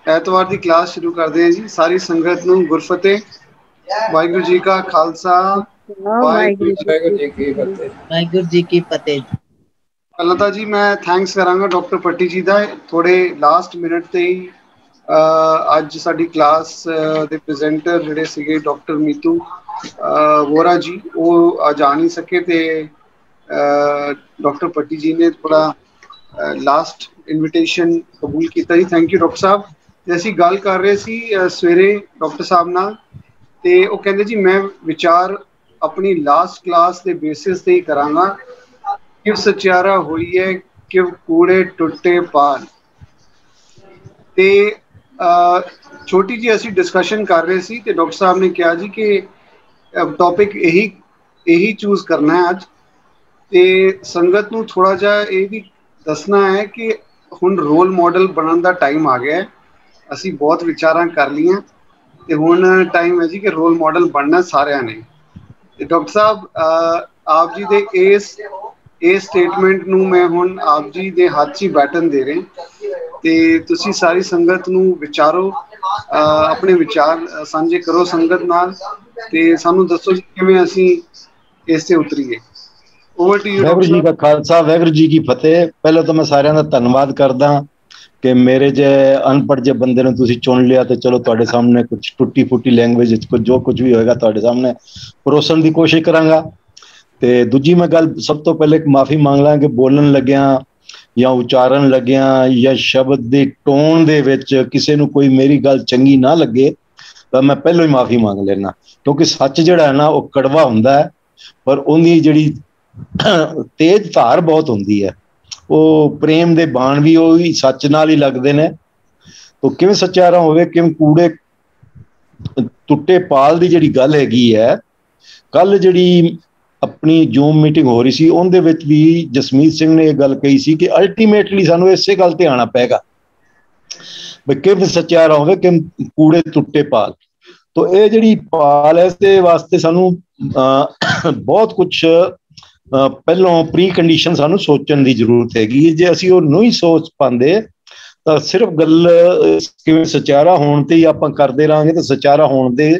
ਐਤਵਾਰ ਦੀ ਕਲਾਸ ਸ਼ੁਰੂ ਕਰਦੇ ਹਾਂ ਜੀ। ਸਾਰੀ ਸੰਗਤ ਨੂੰ ਗੁਰਫਤਿਹ। ਵਾਹਿਗੁਰੂ ਜੀ ਕਾ ਖਾਲਸਾ, ਵਾਹਿਗੁਰੂ ਜੀ ਕੀ ਫਤਿਹ। ਵਾਹਿਗੁਰੂ ਜੀ ਕੀ ਫਤਿਹ। ਪਹਿਲਾਂ ਤਾਂ ਜੀ ਮੈਂ ਥੈਂਕਸ ਕਰਾਂਗਾ ਡਾਕਟਰ ਪੱਟੀ ਜੀ ਦਾ, ਥੋੜੇ ਲਾਸਟ ਮਿੰਟ ਤੇ ਹੀ ਅੱਜ ਸਾਡੀ ਕਲਾਸ ਦੇ ਪ੍ਰੈਜ਼ੈਂਟਰ ਜਿਹੜੇ ਸੀਗੇ ਡਾਕਟਰ ਮੀਤੂ ਵੋਰਾ ਜੀ, ਉਹ ਅੱਜ ਆ ਨਹੀਂ ਸਕੇ ਤੇ ਡਾਕਟਰ ਪੱਟੀ ਜੀ ਨੇ ਥੋੜਾ ਲਾਸਟ ਇਨਵੀਟੇਸ਼ਨ ਕਬੂਲ ਕੀਤਾ ਜੀ। ਥੈਂਕ ਯੂ ਡਾਕਟਰ ਸਾਹਿਬ। ਤੇ ਅਸੀਂ ਗੱਲ ਕਰ ਰਹੇ ਸੀ ਸਵੇਰੇ ਡਾਕਟਰ ਸਾਹਿਬ ਨਾਲ, ਤੇ ਉਹ ਕਹਿੰਦੇ ਜੀ ਮੈਂ ਵਿਚਾਰ ਆਪਣੀ ਲਾਸਟ ਕਲਾਸ ਦੇ ਬੇਸਿਸ ਤੇ ਹੀ ਕਰਾਂਗਾ। ਕਿਵ ਸਚਿਆਰਾ ਹੋਈ ਹੈ, ਕਿਵ ਕੂੜੇ ਟੁੱਟੇ ਪਾਲ। ਤੇ ਛੋਟੀ ਜਿਹੀ ਅਸੀਂ ਡਿਸਕਸ਼ਨ ਕਰ ਰਹੇ ਸੀ ਤੇ ਡਾਕਟਰ ਸਾਹਿਬ ਨੇ ਕਿਹਾ ਜੀ ਕਿ ਟੌਪਿਕ ਇਹੀ ਚੂਜ਼ ਕਰਨਾ ਹੈ ਅੱਜ। ਤੇ ਸੰਗਤ ਨੂੰ ਥੋੜਾ ਜਿਹਾ ਇਹ ਵੀ ਦੱਸਣਾ ਹੈ ਕਿ ਹੁਣ ਰੋਲ ਮਾਡਲ ਬਣਨ ਦਾ ਟਾਈਮ ਆ ਗਿਆ ਹੈ। ਅਸੀਂ ਬਹੁਤ ਵਿਚਾਰਾਂ ਕਰ ਲਈਆਂ ਤੇ ਹੁਣ ਟਾਈਮ ਹੈ ਜੀ ਕਿ ਰੋਲ ਮਾਡਲ ਬਣਨਾ ਸਾਰਿਆਂ ਨੇ। ਤੇ ਡਾਕਟਰ ਸਾਹਿਬ ਆਪ ਜੀ ਦੇ ਇਸ ਸਟੇਟਮੈਂਟ ਨੂੰ ਮੈਂ ਹੁਣ ਆਪ ਜੀ ਦੇ ਹੱਥ 'ਚ ਹੀ ਬੈਟਨ ਦੇ ਰਿਹਾ, ਤੇ ਤੁਸੀਂ ਸਾਰੀ ਸੰਗਤ ਨੂੰ ਵਿਚਾਰੋ, ਆਪਣੇ ਵਿਚਾਰ ਸਾਂਝੇ ਕਰੋ ਸੰਗਤ ਨਾਲ, ਤੇ ਸਾਨੂੰ ਦੱਸੋ ਜੀ ਕਿਵੇਂ ਅਸੀਂ ਇਸ ਤੇ ਉਤਰੀਏ। ਵਾਹਿਗੁਰੂ ਜੀ ਕਾ ਖਾਲਸਾ, ਵਾਹਿਗੁਰੂ ਜੀ ਕੀ ਫਤਿਹ। ਪਹਿਲਾਂ ਤਾਂ ਮੈਂ ਸਾਰਿਆਂ ਦਾ ਧੰਨਵਾਦ ਕਰਦਾ ਕਿ ਮੇਰੇ ਜੇ ਅਨਪੜ੍ਹ ਜੇ ਬੰਦੇ ਨੂੰ ਤੁਸੀਂ ਚੁਣ ਲਿਆ, ਤੇ ਚਲੋ ਤੁਹਾਡੇ ਸਾਹਮਣੇ ਕੁਝ ਟੁੱਟੀ ਫੁੱਟੀ ਲੈਂਗੁਏਜ ਵਿੱਚ ਜੋ ਕੁਝ ਵੀ ਹੋਏਗਾ ਤੁਹਾਡੇ ਸਾਹਮਣੇ ਪਰੋਸਣ ਦੀ ਕੋਸ਼ਿਸ਼ ਕਰਾਂਗਾ। ਤੇ ਦੂਜੀ ਮੈਂ ਗੱਲ ਸਭ ਤੋਂ ਪਹਿਲੇ ਇੱਕ ਮਾਫੀ ਮੰਗ ਲਾਂ ਕਿ ਬੋਲਣ ਲੱਗਿਆਂ ਜਾਂ ਉਚਾਰਨ ਲੱਗਿਆਂ ਜਾਂ ਸ਼ਬਦ ਦੀ ਟੋਨ ਦੇ ਵਿੱਚ ਕਿਸੇ ਨੂੰ ਕੋਈ ਮੇਰੀ ਗੱਲ ਚੰਗੀ ਨਾ ਲੱਗੇ ਤਾਂ ਮੈਂ ਪਹਿਲਾਂ ਹੀ ਮਾਫੀ ਮੰਗ ਲੈਣਾ, ਕਿਉਂਕਿ ਸੱਚ ਜਿਹੜਾ ਹੈ ਨਾ ਉਹ ਕੜਵਾ ਹੁੰਦਾ ਹੈ, ਪਰ ਉਹਦੀ ਜਿਹੜੀ ਤੇਜ਼ ਧਾਰ ਬਹੁਤ ਹੁੰਦੀ ਹੈ। ਉਹ ਪ੍ਰੇਮ ਦੇ ਬਾਣ ਵੀ ਉਹੀ ਸੱਚ ਨਾਲ ਹੀ ਲੱਗਦੇ ਨੇ। ਤਾਂ ਕਿਵੇਂ ਸੱਚਿਆਰਾ ਹੋਵੇ, ਕਿਵੇਂ ਕੂੜੇ ਟੁੱਟੇ ਪਾਲ ਦੀ ਜਿਹੜੀ ਗੱਲ ਹੈਗੀ ਹੈ, ਕੱਲ ਜਿਹੜੀ ਆਪਣੀ ਜ਼ੂਮ ਮੀਟਿੰਗ ਹੋ ਰਹੀ ਸੀ ਉਹਦੇ ਵਿੱਚ ਵੀ ਜਸਮੀਤ ਸਿੰਘ ਨੇ ਇਹ ਗੱਲ ਕਹੀ ਸੀ ਕਿ ਅਲਟੀਮੇਟਲੀ ਸਾਨੂੰ ਇਸੇ ਗੱਲ ਤੇ ਆਉਣਾ ਪਏਗਾ ਵੀ ਕਿਵੇਂ ਸੱਚਿਆਰਾ ਹੋਵੇ, ਕਿ ਕੂੜੇ ਟੁੱਟੇ ਪਾਲ। ਤਾਂ ਇਹ ਜਿਹੜੀ ਪਾਲ ਹੈ ਇਸਦੇ ਵਾਸਤੇ ਸਾਨੂੰ ਬਹੁਤ ਕੁਛ ਪਹਿਲੋਂ ਪ੍ਰੀ ਕੰਡੀਸ਼ਨ ਸਾਨੂੰ ਸੋਚਣ ਦੀ ਜ਼ਰੂਰਤ ਹੈਗੀ। ਜੇ ਅਸੀਂ ਉਹ ਨਹੀਂ ਸੋਚ ਪਾਉਂਦੇ ਤਾਂ ਸਿਰਫ ਗੱਲ ਕਿਵੇਂ ਸਚਿਆਰਾ ਹੋਣ ਤੇ ਹੀ ਆਪਾਂ ਕਰਦੇ ਰਹਾਂਗੇ, ਤਾਂ ਸਚਿਆਰਾ ਹੋਣ ਦੇ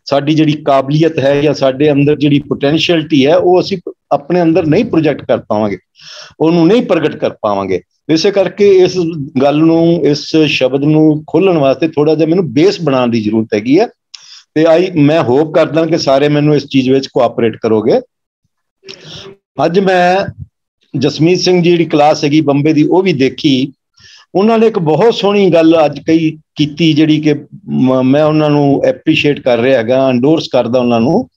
ਸਾਡੀ ਜਿਹੜੀ ਕਾਬਲੀਅਤ ਹੈ ਜਾਂ ਸਾਡੇ ਅੰਦਰ ਜਿਹੜੀ ਪੋਟੈਂਸ਼ੀਅਲਿਟੀ ਹੈ ਉਹ ਅਸੀਂ ਆਪਣੇ ਅੰਦਰ ਨਹੀਂ ਪ੍ਰੋਜੈਕਟ ਕਰ ਪਾਵਾਂਗੇ, ਉਹਨੂੰ ਨਹੀਂ ਪ੍ਰਗਟ ਕਰ ਪਾਵਾਂਗੇ। ਇਸੇ ਕਰਕੇ ਇਸ ਗੱਲ ਨੂੰ, ਇਸ ਸ਼ਬਦ ਨੂੰ ਖੋਲ੍ਹਣ ਵਾਸਤੇ ਥੋੜਾ ਜਿਹਾ ਮੈਨੂੰ ਬੇਸ ਬਣਾਉਣ ਦੀ ਜ਼ਰੂਰਤ ਹੈਗੀ ਹੈ। ਤੇ ਮੈਂ ਹੋਪ ਕਰਦਾ ਕਿ ਸਾਰੇ ਮੈਨੂੰ ਇਸ ਚੀਜ਼ ਵਿੱਚ ਕੋਆਪਰੇਟ ਕਰੋਗੇ। ਅੱਜ ਮੈਂ ਜਸਮੀਤ ਸਿੰਘ ਜੀ ਜਿਹੜੀ ਕਲਾਸ ਹੈਗੀ ਬੰਬੇ ਦੀ ਉਹ ਵੀ ਦੇਖੀ। ਉਹਨਾਂ ਨੇ ਇੱਕ ਬਹੁਤ ਸੋਹਣੀ ਗੱਲ ਅੱਜ ਕੀਤੀ ਜਿਹੜੀ ਕਿ ਮੈਂ ਉਹਨਾਂ ਨੂੰ ਐਪਰੀਸ਼ੀਏਟ ਕਰ ਰਿਹਾ ਹੈਗਾ, ਐਂਡੋਰਸ ਕਰਦਾ ਉਹਨਾਂ ਨੂੰ,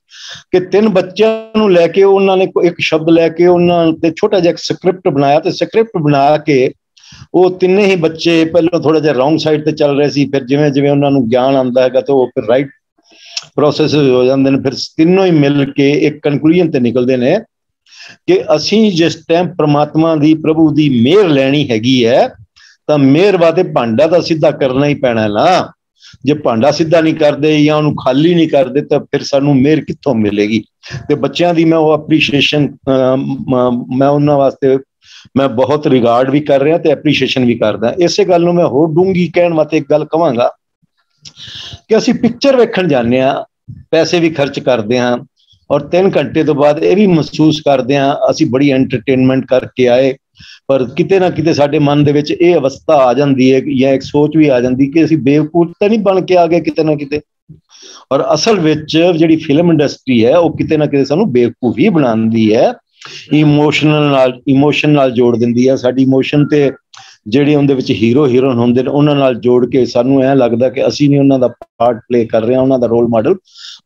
ਕਿ 3 ਬੱਚਿਆਂ ਨੂੰ ਲੈ ਕੇ ਉਹਨਾਂ ਨੇ ਇੱਕ ਸ਼ਬਦ ਲੈ ਕੇ ਉਹਨਾਂ ਤੇ ਛੋਟਾ ਜਿਹਾ ਸਕ੍ਰਿਪਟ ਬਣਾਇਆ, ਤੇ ਸਕ੍ਰਿਪਟ ਬਣਾ ਕੇ ਉਹ ਤਿੰਨੇ ਹੀ ਬੱਚੇ ਪਹਿਲਾਂ ਥੋੜਾ ਜਿਹਾ ਰੌਂਗ ਸਾਈਡ ਤੇ ਚੱਲ ਰਹੇ ਸੀ, ਫਿਰ ਜਿਵੇਂ ਜਿਵੇਂ ਉਹਨਾਂ ਨੂੰ ਗਿਆਨ ਆਉਂਦਾ ਹੈਗਾ ਤਾਂ ਉਹ ਫਿਰ ਰਾਈਟ ਪ੍ਰੋਸੈਸ ਹੋ ਜਾਂਦੇ ਨੇ, ਫਿਰ ਤਿੰਨੋਂ ਹੀ ਮਿਲ ਕੇ ਇੱਕ ਕਨਕਲੂਜਨ ਤੇ ਨਿਕਲਦੇ ਨੇ ਕਿ ਅਸੀਂ ਜਿਸ ਟਾਈਮ ਪ੍ਰਮਾਤਮਾ ਦੀ, ਪ੍ਰਭੂ ਦੀ ਮਿਹਰ ਲੈਣੀ ਹੈਗੀ ਹੈ ਤਾਂ ਮਿਹਰ ਵਾਸਤੇ ਭਾਂਡਾ ਤਾਂ ਸਿੱਧਾ ਕਰਨਾ ਹੀ ਪੈਣਾ ਨਾ। ਜੇ ਭਾਂਡਾ ਸਿੱਧਾ ਨਹੀਂ ਕਰਦੇ ਜਾਂ ਉਹਨੂੰ ਖਾਲੀ ਨਹੀਂ ਕਰਦੇ ਤਾਂ ਫਿਰ ਸਾਨੂੰ ਮਿਹਰ ਕਿੱਥੋਂ ਮਿਲੇਗੀ। ਤੇ ਬੱਚਿਆਂ ਦੀ ਮੈਂ ਉਹ ਅਪਰੀਸ਼ੀਏਸ਼ਨ, ਮੈਂ ਉਹਨਾਂ ਵਾਸਤੇ ਮੈਂ ਬਹੁਤ ਰਿਗਾਰਡ ਵੀ ਕਰ ਰਿਹਾ ਤੇ ਐਪਰੀਸ਼ੀਏਸ਼ਨ ਵੀ ਕਰਦਾ। ਇਸੇ ਗੱਲ ਨੂੰ ਮੈਂ ਹੋਰ ਡੂੰਘੀ ਕਹਿਣ ਵਾਸਤੇ ਇੱਕ ਗੱਲ ਕਹਾਂਗਾ ਕਿ ਅਸੀਂ ਪਿਕਚਰ ਵੇਖਣ ਜਾਂਦੇ ਹਾਂ, ਪੈਸੇ ਵੀ ਖਰਚ ਕਰਦੇ ਹਾਂ, ਔਰ 3 ਘੰਟੇ ਤੋਂ ਬਾਅਦ ਇਹ ਵੀ ਮਹਿਸੂਸ ਕਰਦੇ ਹਾਂ ਅਸੀਂ ਬੜੀ ਐਂਟਰਟੇਨਮੈਂਟ ਕਰਕੇ ਆਏ, ਪਰ ਕਿਤੇ ਨਾ ਕਿਤੇ ਸਾਡੇ ਮਨ ਦੇ ਵਿੱਚ ਇਹ ਅਵਸਥਾ ਆ ਜਾਂਦੀ ਹੈ ਜਾਂ ਇੱਕ ਸੋਚ ਵੀ ਆ ਜਾਂਦੀ ਕਿ ਅਸੀਂ ਬੇਵਕੂਫ ਤਾਂ ਨਹੀਂ ਬਣ ਕੇ ਆ ਗਏ ਕਿਤੇ ਨਾ ਕਿਤੇ। ਔਰ ਅਸਲ ਵਿੱਚ ਜਿਹੜੀ ਫਿਲਮ ਇੰਡਸਟਰੀ ਹੈ ਉਹ ਕਿਤੇ ਨਾ ਕਿਤੇ ਸਾਨੂੰ ਬੇਵਕੂਫ ਹੀ ਬਣਾਉਂਦੀ ਹੈ, ਇਮੋਸ਼ਨ ਨਾਲ ਜੋੜ ਦਿੰਦੀ ਹੈ। ਸਾਡੀ ਇਮੋਸ਼ਨ ਤੇ ਜਿਹੜੇ ਉਹਦੇ ਵਿੱਚ ਹੀਰੋ ਹੀਰੋਇਨ ਹੁੰਦੇ ਨੇ ਉਹਨਾਂ ਨਾਲ ਜੋੜ ਕੇ ਸਾਨੂੰ ਐਂ ਲੱਗਦਾ ਕਿ ਅਸੀਂ ਨਹੀਂ ਉਹਨਾਂ ਦਾ ਪਾਰਟ ਪਲੇ ਕਰ ਰਹੇ ਹਾਂ, ਉਹਨਾਂ ਦਾ ਰੋਲ ਮਾਡਲ